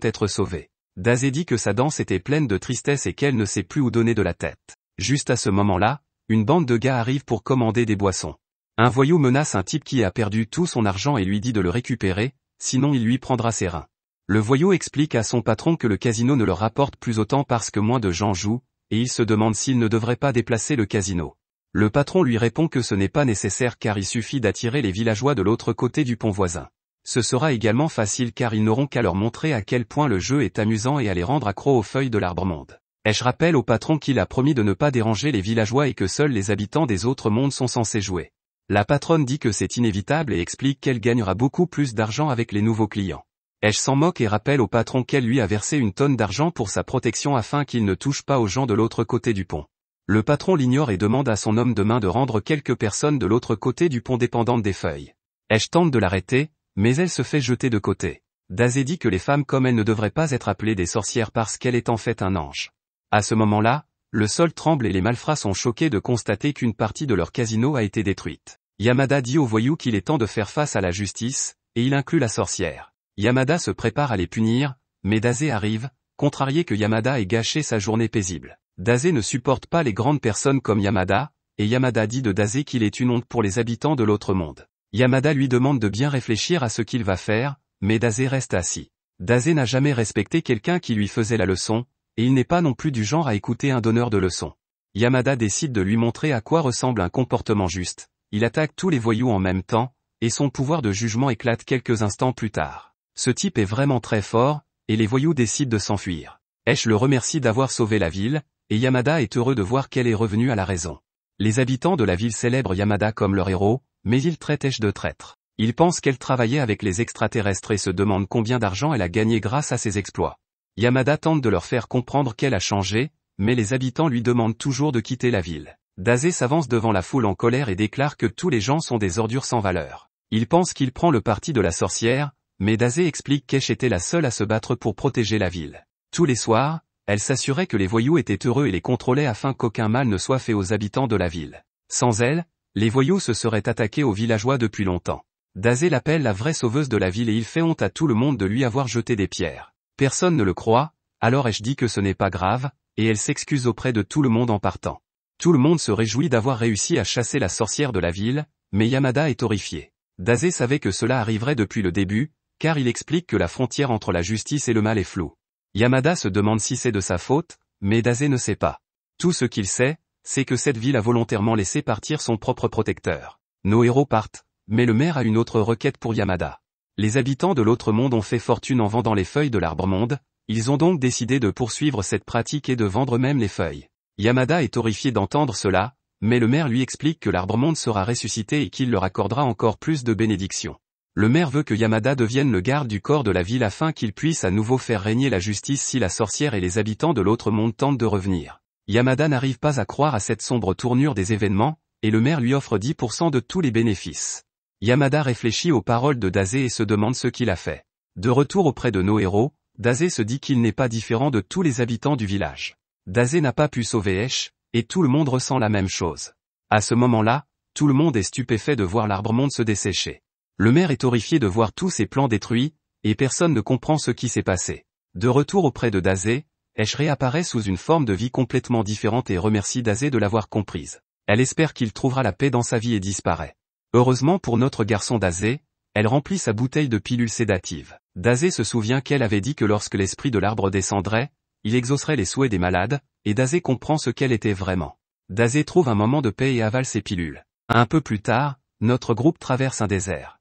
être sauvée. Dazé dit que sa danse était pleine de tristesse et qu'elle ne sait plus où donner de la tête. Juste à ce moment-là, une bande de gars arrive pour commander des boissons. Un voyou menace un type qui a perdu tout son argent et lui dit de le récupérer, sinon il lui prendra ses reins. Le voyou explique à son patron que le casino ne leur rapporte plus autant parce que moins de gens jouent, et il se demande s'il ne devrait pas déplacer le casino. Le patron lui répond que ce n'est pas nécessaire car il suffit d'attirer les villageois de l'autre côté du pont voisin. Ce sera également facile car ils n'auront qu'à leur montrer à quel point le jeu est amusant et à les rendre accros aux feuilles de l'arbre-monde. Esh rappelle au patron qu'il a promis de ne pas déranger les villageois et que seuls les habitants des autres mondes sont censés jouer. La patronne dit que c'est inévitable et explique qu'elle gagnera beaucoup plus d'argent avec les nouveaux clients. Esh s'en moque et rappelle au patron qu'elle lui a versé une tonne d'argent pour sa protection afin qu'il ne touche pas aux gens de l'autre côté du pont. Le patron l'ignore et demande à son homme de main de rendre quelques personnes de l'autre côté du pont dépendantes des feuilles. Esh tente de l'arrêter, mais elle se fait jeter de côté. Dazé dit que les femmes comme elle ne devraient pas être appelées des sorcières parce qu'elle est en fait un ange. À ce moment-là, le sol tremble et les malfrats sont choqués de constater qu'une partie de leur casino a été détruite. Yamada dit aux voyous qu'il est temps de faire face à la justice, et il inclut la sorcière. Yamada se prépare à les punir, mais Dazé arrive, contrarié que Yamada ait gâché sa journée paisible. Dazé ne supporte pas les grandes personnes comme Yamada, et Yamada dit de Dazé qu'il est une honte pour les habitants de l'autre monde. Yamada lui demande de bien réfléchir à ce qu'il va faire, mais Dazé reste assis. Dazé n'a jamais respecté quelqu'un qui lui faisait la leçon, et il n'est pas non plus du genre à écouter un donneur de leçons. Yamada décide de lui montrer à quoi ressemble un comportement juste. Il attaque tous les voyous en même temps, et son pouvoir de jugement éclate quelques instants plus tard. Ce type est vraiment très fort, et les voyous décident de s'enfuir. Esh le remercie d'avoir sauvé la ville, et Yamada est heureux de voir qu'elle est revenue à la raison. Les habitants de la ville célèbrent Yamada comme leur héros, mais ils traitent Esh de traître. Il pense qu'elle travaillait avec les extraterrestres et se demande combien d'argent elle a gagné grâce à ses exploits. Yamada tente de leur faire comprendre qu'elle a changé, mais les habitants lui demandent toujours de quitter la ville. Dazé s'avance devant la foule en colère et déclare que tous les gens sont des ordures sans valeur. Il pense qu'il prend le parti de la sorcière, mais Dazé explique qu'Esh était la seule à se battre pour protéger la ville. Tous les soirs, elle s'assurait que les voyous étaient heureux et les contrôlait afin qu'aucun mal ne soit fait aux habitants de la ville. Sans elle, les voyous se seraient attaqués aux villageois depuis longtemps. Dazé l'appelle la vraie sauveuse de la ville et il fait honte à tout le monde de lui avoir jeté des pierres. Personne ne le croit, alors Esh dit que ce n'est pas grave, et elle s'excuse auprès de tout le monde en partant. Tout le monde se réjouit d'avoir réussi à chasser la sorcière de la ville, mais Yamada est horrifié. Dazé savait que cela arriverait depuis le début, car il explique que la frontière entre la justice et le mal est floue. Yamada se demande si c'est de sa faute, mais Dazé ne sait pas. Tout ce qu'il sait, c'est que cette ville a volontairement laissé partir son propre protecteur. Nos héros partent, mais le maire a une autre requête pour Yamada. Les habitants de l'autre monde ont fait fortune en vendant les feuilles de l'arbre-monde, ils ont donc décidé de poursuivre cette pratique et de vendre même les feuilles. Yamada est horrifié d'entendre cela, mais le maire lui explique que l'arbre-monde sera ressuscité et qu'il leur accordera encore plus de bénédictions. Le maire veut que Yamada devienne le garde du corps de la ville afin qu'il puisse à nouveau faire régner la justice si la sorcière et les habitants de l'autre monde tentent de revenir. Yamada n'arrive pas à croire à cette sombre tournure des événements, et le maire lui offre 10% de tous les bénéfices. Yamada réfléchit aux paroles de Dazé et se demande ce qu'il a fait. De retour auprès de nos héros, Dazé se dit qu'il n'est pas différent de tous les habitants du village. Dazé n'a pas pu sauver Esh, et tout le monde ressent la même chose. À ce moment-là, tout le monde est stupéfait de voir l'arbre-monde se dessécher. Le maire est horrifié de voir tous ses plans détruits, et personne ne comprend ce qui s'est passé. De retour auprès de Dazé, Esh réapparaît sous une forme de vie complètement différente et remercie Dazé de l'avoir comprise. Elle espère qu'il trouvera la paix dans sa vie et disparaît. Heureusement pour notre garçon Dazé, elle remplit sa bouteille de pilules sédatives. Dazé se souvient qu'elle avait dit que lorsque l'esprit de l'arbre descendrait, il exaucerait les souhaits des malades, et Dazé comprend ce qu'elle était vraiment. Dazé trouve un moment de paix et avale ses pilules. Un peu plus tard, notre groupe traverse un désert.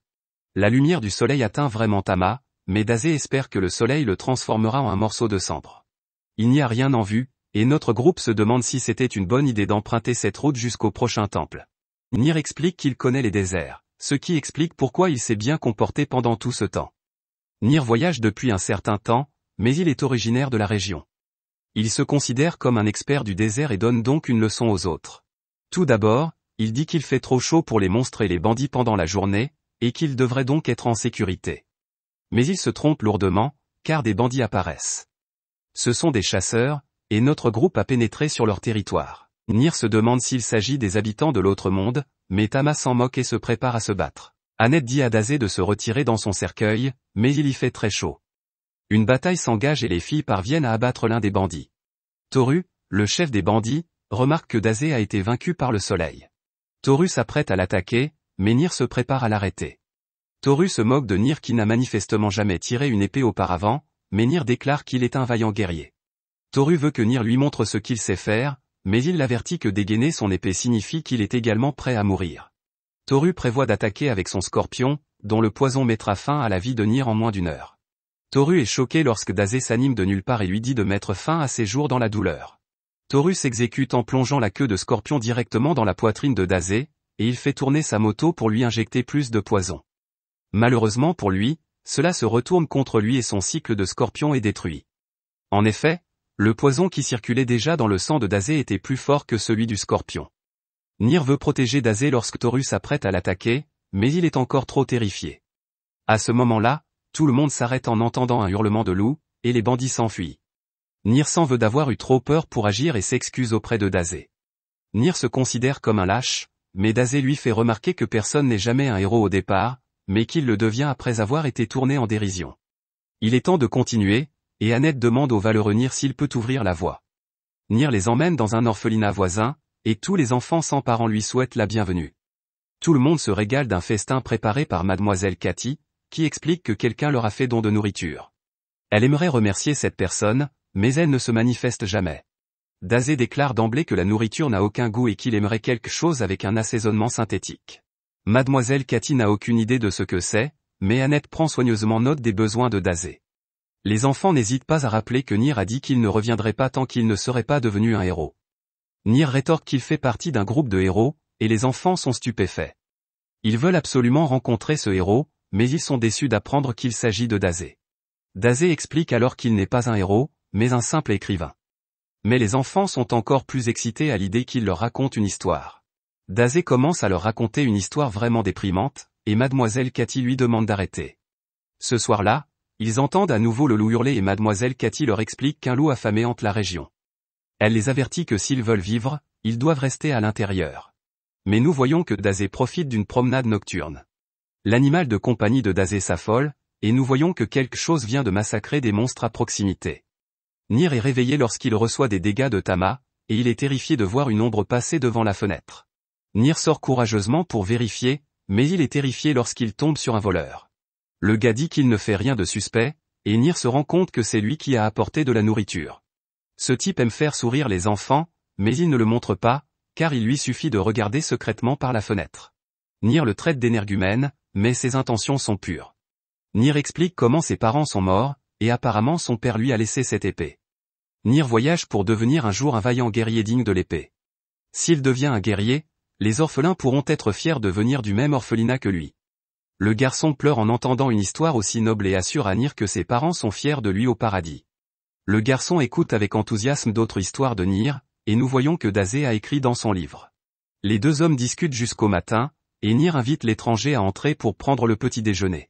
La lumière du soleil atteint vraiment Tama, mais Dazé espère que le soleil le transformera en un morceau de cendre. Il n'y a rien en vue, et notre groupe se demande si c'était une bonne idée d'emprunter cette route jusqu'au prochain temple. Nier explique qu'il connaît les déserts, ce qui explique pourquoi il s'est bien comporté pendant tout ce temps. Nier voyage depuis un certain temps, mais il est originaire de la région. Il se considère comme un expert du désert et donne donc une leçon aux autres. Tout d'abord, il dit qu'il fait trop chaud pour les monstres et les bandits pendant la journée, et qu'il devrait donc être en sécurité. Mais il se trompe lourdement, car des bandits apparaissent. Ce sont des chasseurs, et notre groupe a pénétré sur leur territoire. Nier se demande s'il s'agit des habitants de l'autre monde, mais Tama s'en moque et se prépare à se battre. Annette dit à Dazé de se retirer dans son cercueil, mais il y fait très chaud. Une bataille s'engage et les filles parviennent à abattre l'un des bandits. Toru, le chef des bandits, remarque que Dazé a été vaincu par le soleil. Toru s'apprête à l'attaquer, mais Nier se prépare à l'arrêter. Toru se moque de Nier qui n'a manifestement jamais tiré une épée auparavant, mais Nier déclare qu'il est un vaillant guerrier. Toru veut que Nier lui montre ce qu'il sait faire, mais il l'avertit que dégainer son épée signifie qu'il est également prêt à mourir. Toru prévoit d'attaquer avec son scorpion, dont le poison mettra fin à la vie de Nier en moins d'une heure. Toru est choqué lorsque Dazé s'anime de nulle part et lui dit de mettre fin à ses jours dans la douleur. Toru s'exécute en plongeant la queue de scorpion directement dans la poitrine de Dazé, et il fait tourner sa moto pour lui injecter plus de poison. Malheureusement pour lui, cela se retourne contre lui et son cycle de scorpion est détruit. En effet, le poison qui circulait déjà dans le sang de Dazé était plus fort que celui du scorpion. Nier veut protéger Dazé lorsque Toru s'apprête à l'attaquer, mais il est encore trop terrifié. À ce moment-là, tout le monde s'arrête en entendant un hurlement de loup, et les bandits s'enfuient. Nier s'en veut d'avoir eu trop peur pour agir et s'excuse auprès de Dazé. Nier se considère comme un lâche, mais Dazé lui fait remarquer que personne n'est jamais un héros au départ, mais qu'il le devient après avoir été tourné en dérision. Il est temps de continuer, et Annette demande au valeureux Nier s'il peut ouvrir la voie. Nier les emmène dans un orphelinat voisin, et tous les enfants sans parents lui souhaitent la bienvenue. Tout le monde se régale d'un festin préparé par mademoiselle Cathy, qui explique que quelqu'un leur a fait don de nourriture. Elle aimerait remercier cette personne, mais elle ne se manifeste jamais. Dazé déclare d'emblée que la nourriture n'a aucun goût et qu'il aimerait quelque chose avec un assaisonnement synthétique. Mademoiselle Cathy n'a aucune idée de ce que c'est, mais Annette prend soigneusement note des besoins de Dazé. Les enfants n'hésitent pas à rappeler que Nier a dit qu'il ne reviendrait pas tant qu'il ne serait pas devenu un héros. Nier rétorque qu'il fait partie d'un groupe de héros, et les enfants sont stupéfaits. Ils veulent absolument rencontrer ce héros, mais ils sont déçus d'apprendre qu'il s'agit de Dazé. Dazé explique alors qu'il n'est pas un héros, mais un simple écrivain. Mais les enfants sont encore plus excités à l'idée qu'il leur raconte une histoire. Dazé commence à leur raconter une histoire vraiment déprimante, et mademoiselle Cathy lui demande d'arrêter. Ce soir-là, ils entendent à nouveau le loup hurler et mademoiselle Cathy leur explique qu'un loup affamé hante la région. Elle les avertit que s'ils veulent vivre, ils doivent rester à l'intérieur. Mais nous voyons que Dazé profite d'une promenade nocturne. L'animal de compagnie de Dazé s'affole, et nous voyons que quelque chose vient de massacrer des monstres à proximité. Nier est réveillé lorsqu'il reçoit des dégâts de Tama, et il est terrifié de voir une ombre passer devant la fenêtre. Nier sort courageusement pour vérifier, mais il est terrifié lorsqu'il tombe sur un voleur. Le gars dit qu'il ne fait rien de suspect, et Nier se rend compte que c'est lui qui a apporté de la nourriture. Ce type aime faire sourire les enfants, mais il ne le montre pas, car il lui suffit de regarder secrètement par la fenêtre. Nier le traite d'énergumène, mais ses intentions sont pures. Nier explique comment ses parents sont morts, et apparemment son père lui a laissé cette épée. Nier voyage pour devenir un jour un vaillant guerrier digne de l'épée. S'il devient un guerrier, les orphelins pourront être fiers de venir du même orphelinat que lui. Le garçon pleure en entendant une histoire aussi noble et assure à Nier que ses parents sont fiers de lui au paradis. Le garçon écoute avec enthousiasme d'autres histoires de Nier, et nous voyons que Dazé a écrit dans son livre. Les deux hommes discutent jusqu'au matin, et Nier invite l'étranger à entrer pour prendre le petit déjeuner.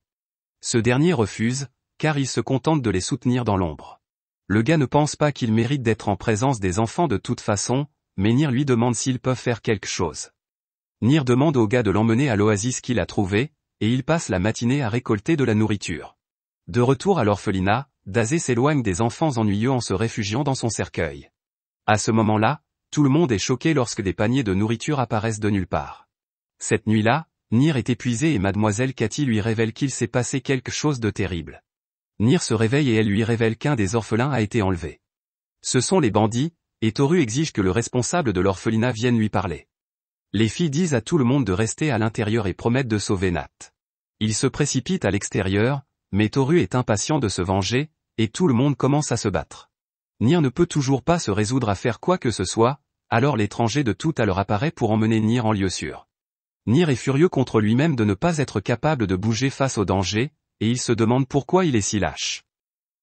Ce dernier refuse, car il se contente de les soutenir dans l'ombre. Le gars ne pense pas qu'il mérite d'être en présence des enfants de toute façon, mais Nier lui demande s'ils peuvent faire quelque chose. Nier demande au gars de l'emmener à l'oasis qu'il a trouvé, et il passe la matinée à récolter de la nourriture. De retour à l'orphelinat, Dazé s'éloigne des enfants ennuyeux en se réfugiant dans son cercueil. À ce moment-là, tout le monde est choqué lorsque des paniers de nourriture apparaissent de nulle part. Cette nuit-là, Nier est épuisé et mademoiselle Cathy lui révèle qu'il s'est passé quelque chose de terrible. Nier se réveille et elle lui révèle qu'un des orphelins a été enlevé. Ce sont les bandits, et Toru exige que le responsable de l'orphelinat vienne lui parler. Les filles disent à tout le monde de rester à l'intérieur et promettent de sauver Nat. Ils se précipitent à l'extérieur, mais Toru est impatient de se venger, et tout le monde commence à se battre. Nier ne peut toujours pas se résoudre à faire quoi que ce soit, alors l'étranger de tout à l'heure apparaît pour emmener Nier en lieu sûr. Nier est furieux contre lui-même de ne pas être capable de bouger face au danger, et il se demande pourquoi il est si lâche.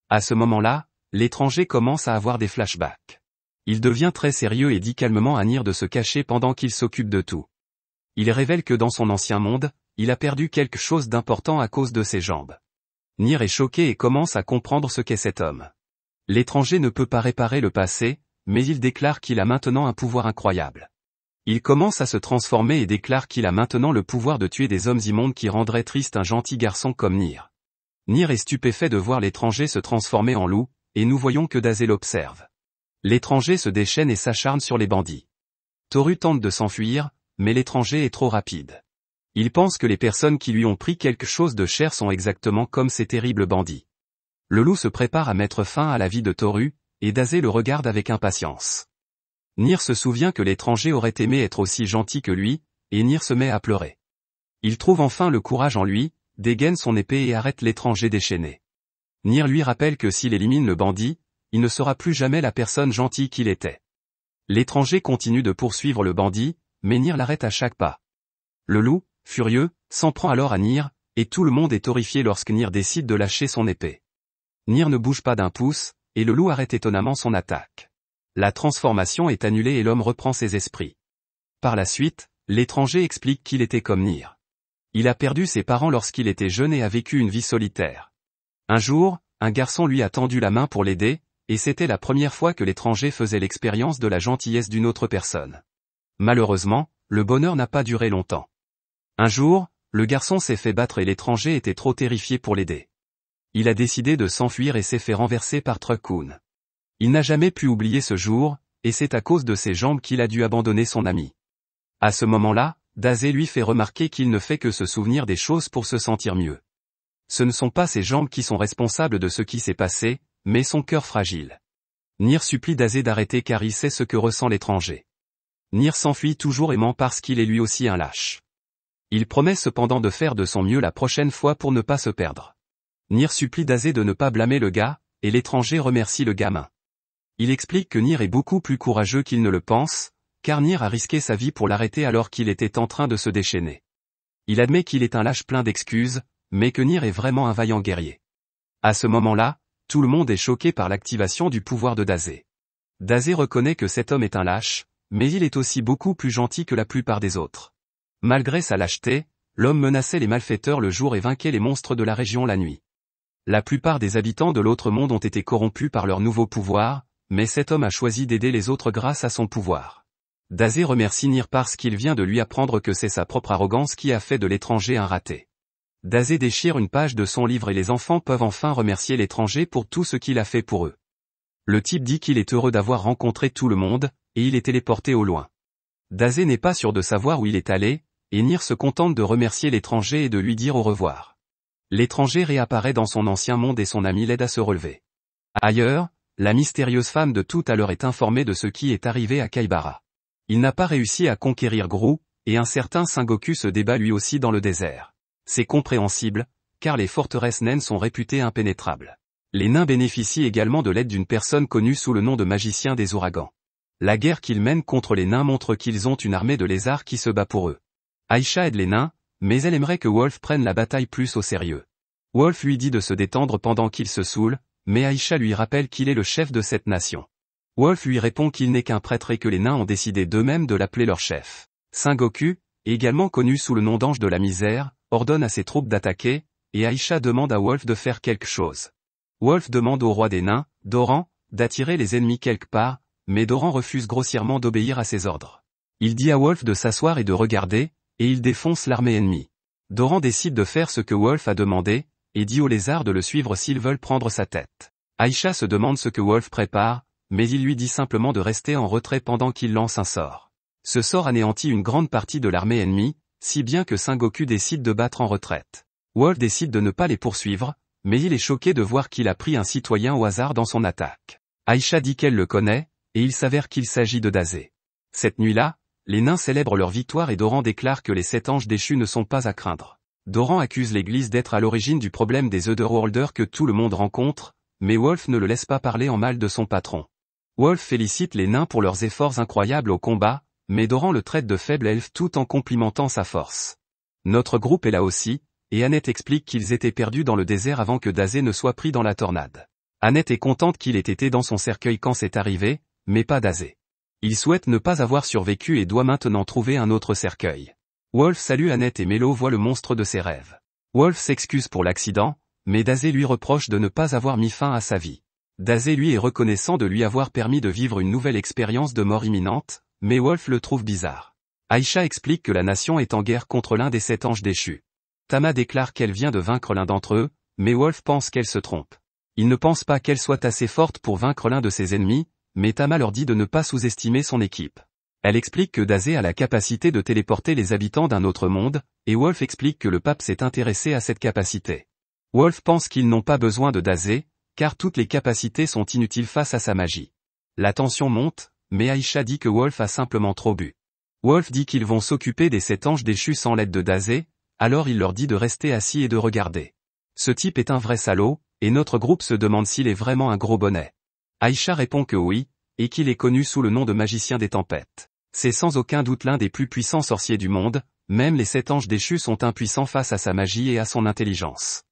À ce moment-là, l'étranger commence à avoir des flashbacks. Il devient très sérieux et dit calmement à Nier de se cacher pendant qu'il s'occupe de tout. Il révèle que dans son ancien monde, il a perdu quelque chose d'important à cause de ses jambes. Nier est choqué et commence à comprendre ce qu'est cet homme. L'étranger ne peut pas réparer le passé, mais il déclare qu'il a maintenant un pouvoir incroyable. Il commence à se transformer et déclare qu'il a maintenant le pouvoir de tuer des hommes immondes qui rendraient triste un gentil garçon comme Nier. Nier est stupéfait de voir l'étranger se transformer en loup, et nous voyons que Dazé l'observe. L'étranger se déchaîne et s'acharne sur les bandits. Toru tente de s'enfuir, mais l'étranger est trop rapide. Il pense que les personnes qui lui ont pris quelque chose de cher sont exactement comme ces terribles bandits. Le loup se prépare à mettre fin à la vie de Toru, et Dazé le regarde avec impatience. Nier se souvient que l'étranger aurait aimé être aussi gentil que lui, et Nier se met à pleurer. Il trouve enfin le courage en lui, dégaine son épée et arrête l'étranger déchaîné. Nier lui rappelle que s'il élimine le bandit, il ne sera plus jamais la personne gentille qu'il était. L'étranger continue de poursuivre le bandit, mais Nier l'arrête à chaque pas. Le loup, furieux, s'en prend alors à Nier, et tout le monde est horrifié lorsque Nier décide de lâcher son épée. Nier ne bouge pas d'un pouce, et le loup arrête étonnamment son attaque. La transformation est annulée et l'homme reprend ses esprits. Par la suite, l'étranger explique qu'il était comme Nier. Il a perdu ses parents lorsqu'il était jeune et a vécu une vie solitaire. Un jour, un garçon lui a tendu la main pour l'aider, et c'était la première fois que l'étranger faisait l'expérience de la gentillesse d'une autre personne. Malheureusement, le bonheur n'a pas duré longtemps. Un jour, le garçon s'est fait battre et l'étranger était trop terrifié pour l'aider. Il a décidé de s'enfuir et s'est fait renverser par Truck-kun. Il n'a jamais pu oublier ce jour, et c'est à cause de ses jambes qu'il a dû abandonner son ami. À ce moment-là, Dazé lui fait remarquer qu'il ne fait que se souvenir des choses pour se sentir mieux. Ce ne sont pas ses jambes qui sont responsables de ce qui s'est passé, mais son cœur fragile. Nier supplie Dazé d'arrêter car il sait ce que ressent l'étranger. Nier s'enfuit toujours et ment parce qu'il est lui aussi un lâche. Il promet cependant de faire de son mieux la prochaine fois pour ne pas se perdre. Nier supplie Dazé de ne pas blâmer le gars, et l'étranger remercie le gamin. Il explique que Nier est beaucoup plus courageux qu'il ne le pense, car Nier a risqué sa vie pour l'arrêter alors qu'il était en train de se déchaîner. Il admet qu'il est un lâche plein d'excuses, mais que Nier est vraiment un vaillant guerrier. À ce moment-là, tout le monde est choqué par l'activation du pouvoir de Dazé. Dazé reconnaît que cet homme est un lâche, mais il est aussi beaucoup plus gentil que la plupart des autres. Malgré sa lâcheté, l'homme menaçait les malfaiteurs le jour et vainquait les monstres de la région la nuit. La plupart des habitants de l'autre monde ont été corrompus par leur nouveau pouvoir, mais cet homme a choisi d'aider les autres grâce à son pouvoir. Dazé remercie Nier parce qu'il vient de lui apprendre que c'est sa propre arrogance qui a fait de l'étranger un raté. Dazé déchire une page de son livre et les enfants peuvent enfin remercier l'étranger pour tout ce qu'il a fait pour eux. Le type dit qu'il est heureux d'avoir rencontré tout le monde, et il est téléporté au loin. Dazé n'est pas sûr de savoir où il est allé, et Nier se contente de remercier l'étranger et de lui dire au revoir. L'étranger réapparaît dans son ancien monde et son ami l'aide à se relever. Ailleurs, la mystérieuse femme de tout à l'heure est informée de ce qui est arrivé à Kaibara. Il n'a pas réussi à conquérir Grou, et un certain Sengoku se débat lui aussi dans le désert. C'est compréhensible, car les forteresses naines sont réputées impénétrables. Les nains bénéficient également de l'aide d'une personne connue sous le nom de magicien des ouragans. La guerre qu'ils mènent contre les nains montre qu'ils ont une armée de lézards qui se bat pour eux. Aisha aide les nains, mais elle aimerait que Wolf prenne la bataille plus au sérieux. Wolf lui dit de se détendre pendant qu'il se saoule, mais Aisha lui rappelle qu'il est le chef de cette nation. Wolf lui répond qu'il n'est qu'un prêtre et que les nains ont décidé d'eux-mêmes de l'appeler leur chef. Sengoku, également connu sous le nom d'ange de la misère, ordonne à ses troupes d'attaquer, et Aisha demande à Wolf de faire quelque chose. Wolf demande au roi des nains, Doran, d'attirer les ennemis quelque part, mais Doran refuse grossièrement d'obéir à ses ordres. Il dit à Wolf de s'asseoir et de regarder, et il défonce l'armée ennemie. Doran décide de faire ce que Wolf a demandé, et dit aux lézards de le suivre s'ils veulent prendre sa tête. Aisha se demande ce que Wolf prépare, mais il lui dit simplement de rester en retrait pendant qu'il lance un sort. Ce sort anéantit une grande partie de l'armée ennemie, si bien que Sengoku décide de battre en retraite. Wolf décide de ne pas les poursuivre, mais il est choqué de voir qu'il a pris un citoyen au hasard dans son attaque. Aisha dit qu'elle le connaît, et il s'avère qu'il s'agit de Dazé. Cette nuit-là, les nains célèbrent leur victoire et Doran déclare que les 7 anges déchus ne sont pas à craindre. Doran accuse l'église d'être à l'origine du problème des Otherworlders que tout le monde rencontre, mais Wolf ne le laisse pas parler en mal de son patron. Wolf félicite les nains pour leurs efforts incroyables au combat, mais Doran le traite de faible elfe tout en complimentant sa force. Notre groupe est là aussi, et Annette explique qu'ils étaient perdus dans le désert avant que Dazé ne soit pris dans la tornade. Annette est contente qu'il ait été dans son cercueil quand c'est arrivé, mais pas Dazé. Il souhaite ne pas avoir survécu et doit maintenant trouver un autre cercueil. Wolf salue Annette et Melo voit le monstre de ses rêves. Wolf s'excuse pour l'accident, mais Dazé lui reproche de ne pas avoir mis fin à sa vie. Dazé lui est reconnaissant de lui avoir permis de vivre une nouvelle expérience de mort imminente, mais Wolf le trouve bizarre. Aisha explique que la nation est en guerre contre l'un des 7 anges déchus. Tama déclare qu'elle vient de vaincre l'un d'entre eux, mais Wolf pense qu'elle se trompe. Il ne pense pas qu'elle soit assez forte pour vaincre l'un de ses ennemis, mais Tama leur dit de ne pas sous-estimer son équipe. Elle explique que Dazé a la capacité de téléporter les habitants d'un autre monde, et Wolf explique que le pape s'est intéressé à cette capacité. Wolf pense qu'ils n'ont pas besoin de Dazé, car toutes les capacités sont inutiles face à sa magie. La tension monte, mais Aisha dit que Wolf a simplement trop bu. Wolf dit qu'ils vont s'occuper des 7 anges déchus sans l'aide de Dazé, alors il leur dit de rester assis et de regarder. Ce type est un vrai salaud, et notre groupe se demande s'il est vraiment un gros bonnet. Aisha répond que oui, et qu'il est connu sous le nom de magicien des tempêtes. C'est sans aucun doute l'un des plus puissants sorciers du monde, même les 7 anges déchus sont impuissants face à sa magie et à son intelligence.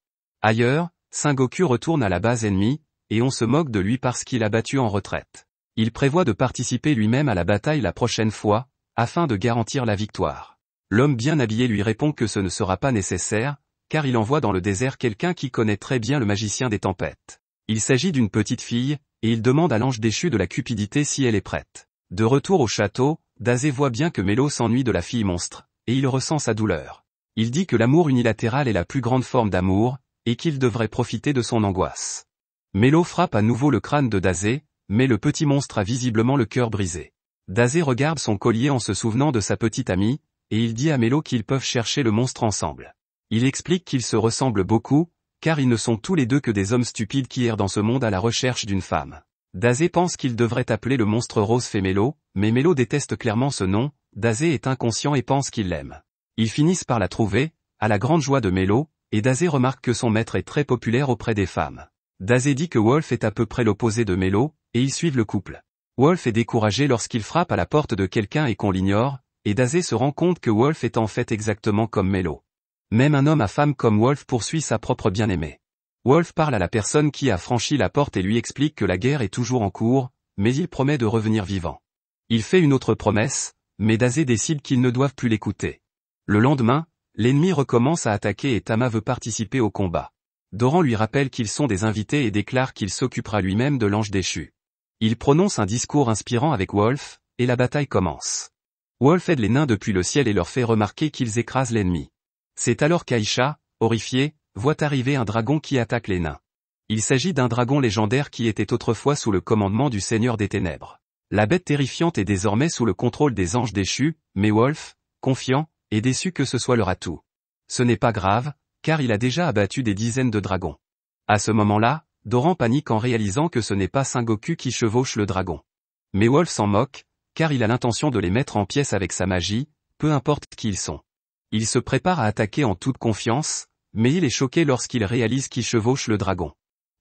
Ailleurs, Sengoku retourne à la base ennemie, et on se moque de lui parce qu'il a battu en retraite. Il prévoit de participer lui-même à la bataille la prochaine fois, afin de garantir la victoire. L'homme bien habillé lui répond que ce ne sera pas nécessaire, car il envoie dans le désert quelqu'un qui connaît très bien le magicien des tempêtes. Il s'agit d'une petite fille, et il demande à l'ange déchu de la cupidité si elle est prête. De retour au château, Dazé voit bien que Melo s'ennuie de la fille monstre, et il ressent sa douleur. Il dit que l'amour unilatéral est la plus grande forme d'amour, et qu'il devrait profiter de son angoisse. Melo frappe à nouveau le crâne de Dazé, mais le petit monstre a visiblement le cœur brisé. Dazé regarde son collier en se souvenant de sa petite amie, et il dit à Melo qu'ils peuvent chercher le monstre ensemble. Il explique qu'ils se ressemblent beaucoup, car ils ne sont tous les deux que des hommes stupides qui errent dans ce monde à la recherche d'une femme. Dazé pense qu'il devrait appeler le monstre Rose fait Melo, mais Melo déteste clairement ce nom. Dazé est inconscient et pense qu'il l'aime. Ils finissent par la trouver, à la grande joie de Melo, et Dazé remarque que son maître est très populaire auprès des femmes. Dazé dit que Wolf est à peu près l'opposé de Melo, et ils suivent le couple. Wolf est découragé lorsqu'il frappe à la porte de quelqu'un et qu'on l'ignore, et Dazé se rend compte que Wolf est en fait exactement comme Melo. Même un homme à femme comme Wolf poursuit sa propre bien-aimée. Wolf parle à la personne qui a franchi la porte et lui explique que la guerre est toujours en cours, mais il promet de revenir vivant. Il fait une autre promesse, mais Dazé décide qu'ils ne doivent plus l'écouter. Le lendemain, l'ennemi recommence à attaquer et Tama veut participer au combat. Doran lui rappelle qu'ils sont des invités et déclare qu'il s'occupera lui-même de l'ange déchu. Il prononce un discours inspirant avec Wolf, et la bataille commence. Wolf aide les nains depuis le ciel et leur fait remarquer qu'ils écrasent l'ennemi. C'est alors qu'Aïcha, horrifiée, voit arriver un dragon qui attaque les nains. Il s'agit d'un dragon légendaire qui était autrefois sous le commandement du Seigneur des Ténèbres. La bête terrifiante est désormais sous le contrôle des anges déchus, mais Wolf, confiant, est déçu que ce soit leur atout. Ce n'est pas grave, car il a déjà abattu des dizaines de dragons. À ce moment-là, Doran panique en réalisant que ce n'est pas Sengoku qui chevauche le dragon. Mais Wolf s'en moque, car il a l'intention de les mettre en pièces avec sa magie, peu importe qui ils sont. Il se prépare à attaquer en toute confiance, mais il est choqué lorsqu'il réalise qui chevauche le dragon.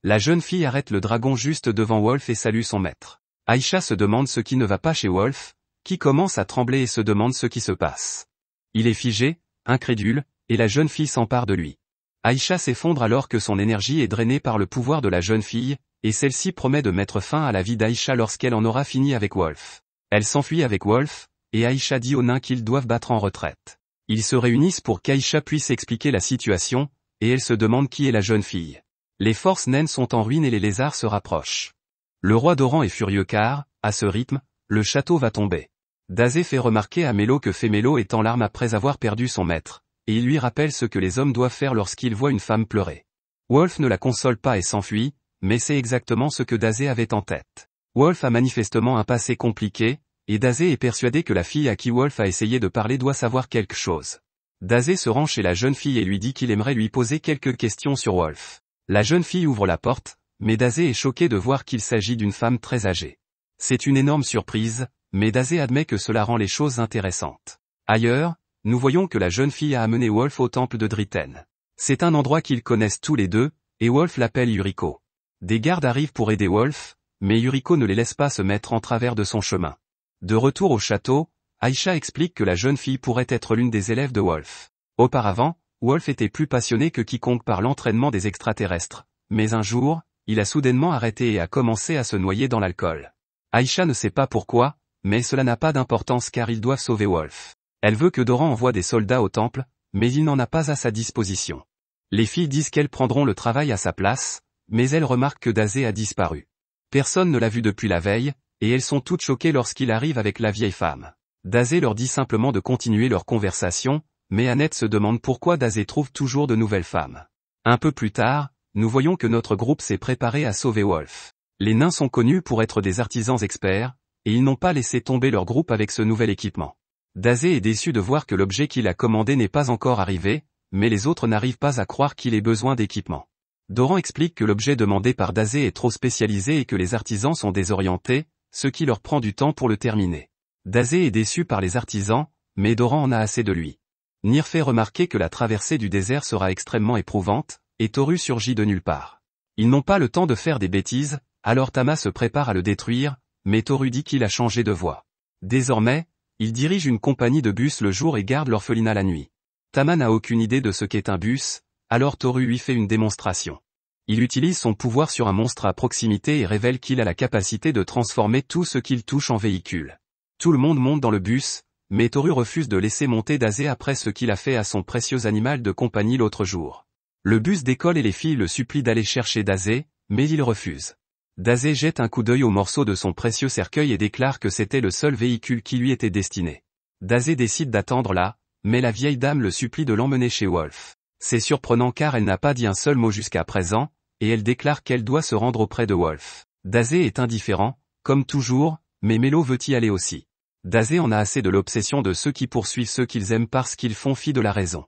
La jeune fille arrête le dragon juste devant Wolf et salue son maître. Aïcha se demande ce qui ne va pas chez Wolf, qui commence à trembler et se demande ce qui se passe. Il est figé, incrédule, et la jeune fille s'empare de lui. Aïcha s'effondre alors que son énergie est drainée par le pouvoir de la jeune fille, et celle-ci promet de mettre fin à la vie d'Aïcha lorsqu'elle en aura fini avec Wolf. Elle s'enfuit avec Wolf, et Aïcha dit aux nains qu'ils doivent battre en retraite. Ils se réunissent pour qu'Aïcha puisse expliquer la situation, et elle se demande qui est la jeune fille. Les forces naines sont en ruine et les lézards se rapprochent. Le roi Doran est furieux car, à ce rythme, le château va tomber. Dazé fait remarquer à Melo que Femelo est en larmes après avoir perdu son maître, et il lui rappelle ce que les hommes doivent faire lorsqu'ils voient une femme pleurer. Wolf ne la console pas et s'enfuit, mais c'est exactement ce que Dazé avait en tête. Wolf a manifestement un passé compliqué, et Dazé est persuadé que la fille à qui Wolf a essayé de parler doit savoir quelque chose. Dazé se rend chez la jeune fille et lui dit qu'il aimerait lui poser quelques questions sur Wolf. La jeune fille ouvre la porte, mais Dazé est choqué de voir qu'il s'agit d'une femme très âgée. C'est une énorme surprise, mais Dazé admet que cela rend les choses intéressantes. Ailleurs, nous voyons que la jeune fille a amené Wolf au temple de Dritten. C'est un endroit qu'ils connaissent tous les deux, et Wolf l'appelle Yuriko. Des gardes arrivent pour aider Wolf, mais Yuriko ne les laisse pas se mettre en travers de son chemin. De retour au château, Aïcha explique que la jeune fille pourrait être l'une des élèves de Wolf. Auparavant, Wolf était plus passionné que quiconque par l'entraînement des extraterrestres, mais un jour, il a soudainement arrêté et a commencé à se noyer dans l'alcool. Aïcha ne sait pas pourquoi, mais cela n'a pas d'importance car ils doivent sauver Wolf. Elle veut que Doran envoie des soldats au temple, mais il n'en a pas à sa disposition. Les filles disent qu'elles prendront le travail à sa place, mais elles remarquent que Dazé a disparu. Personne ne l'a vu depuis la veille, et elles sont toutes choquées lorsqu'il arrive avec la vieille femme. Dazé leur dit simplement de continuer leur conversation, mais Annette se demande pourquoi Dazé trouve toujours de nouvelles femmes. Un peu plus tard, nous voyons que notre groupe s'est préparé à sauver Wolf. Les nains sont connus pour être des artisans experts, et ils n'ont pas laissé tomber leur groupe avec ce nouvel équipement. Dazé est déçu de voir que l'objet qu'il a commandé n'est pas encore arrivé, mais les autres n'arrivent pas à croire qu'il ait besoin d'équipement. Doran explique que l'objet demandé par Dazé est trop spécialisé et que les artisans sont désorientés, ce qui leur prend du temps pour le terminer. Dazé est déçu par les artisans, mais Doran en a assez de lui. Nir fait remarquer que la traversée du désert sera extrêmement éprouvante, et Toru surgit de nulle part. Ils n'ont pas le temps de faire des bêtises, alors Tama se prépare à le détruire, mais Toru dit qu'il a changé de voie. Désormais, il dirige une compagnie de bus le jour et garde l'orphelinat la nuit. Tama n'a aucune idée de ce qu'est un bus, alors Toru lui fait une démonstration. Il utilise son pouvoir sur un monstre à proximité et révèle qu'il a la capacité de transformer tout ce qu'il touche en véhicule. Tout le monde monte dans le bus, mais Toru refuse de laisser monter Dazé après ce qu'il a fait à son précieux animal de compagnie l'autre jour. Le bus décolle et les filles le supplient d'aller chercher Dazé, mais il refuse. Dazé jette un coup d'œil au morceau de son précieux cercueil et déclare que c'était le seul véhicule qui lui était destiné. Dazé décide d'attendre là, mais la vieille dame le supplie de l'emmener chez Wolf. C'est surprenant car elle n'a pas dit un seul mot jusqu'à présent, et elle déclare qu'elle doit se rendre auprès de Wolf. Dazé est indifférent, comme toujours, mais Melo veut y aller aussi. Dazé en a assez de l'obsession de ceux qui poursuivent ceux qu'ils aiment parce qu'ils font fi de la raison.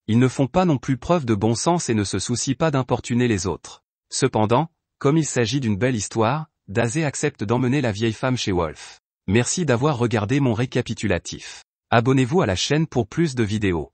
Ils ne font pas non plus preuve de bon sens et ne se soucient pas d'importuner les autres. Cependant, comme il s'agit d'une belle histoire, Dazé accepte d'emmener la vieille femme chez Wolf. Merci d'avoir regardé mon récapitulatif. Abonnez-vous à la chaîne pour plus de vidéos.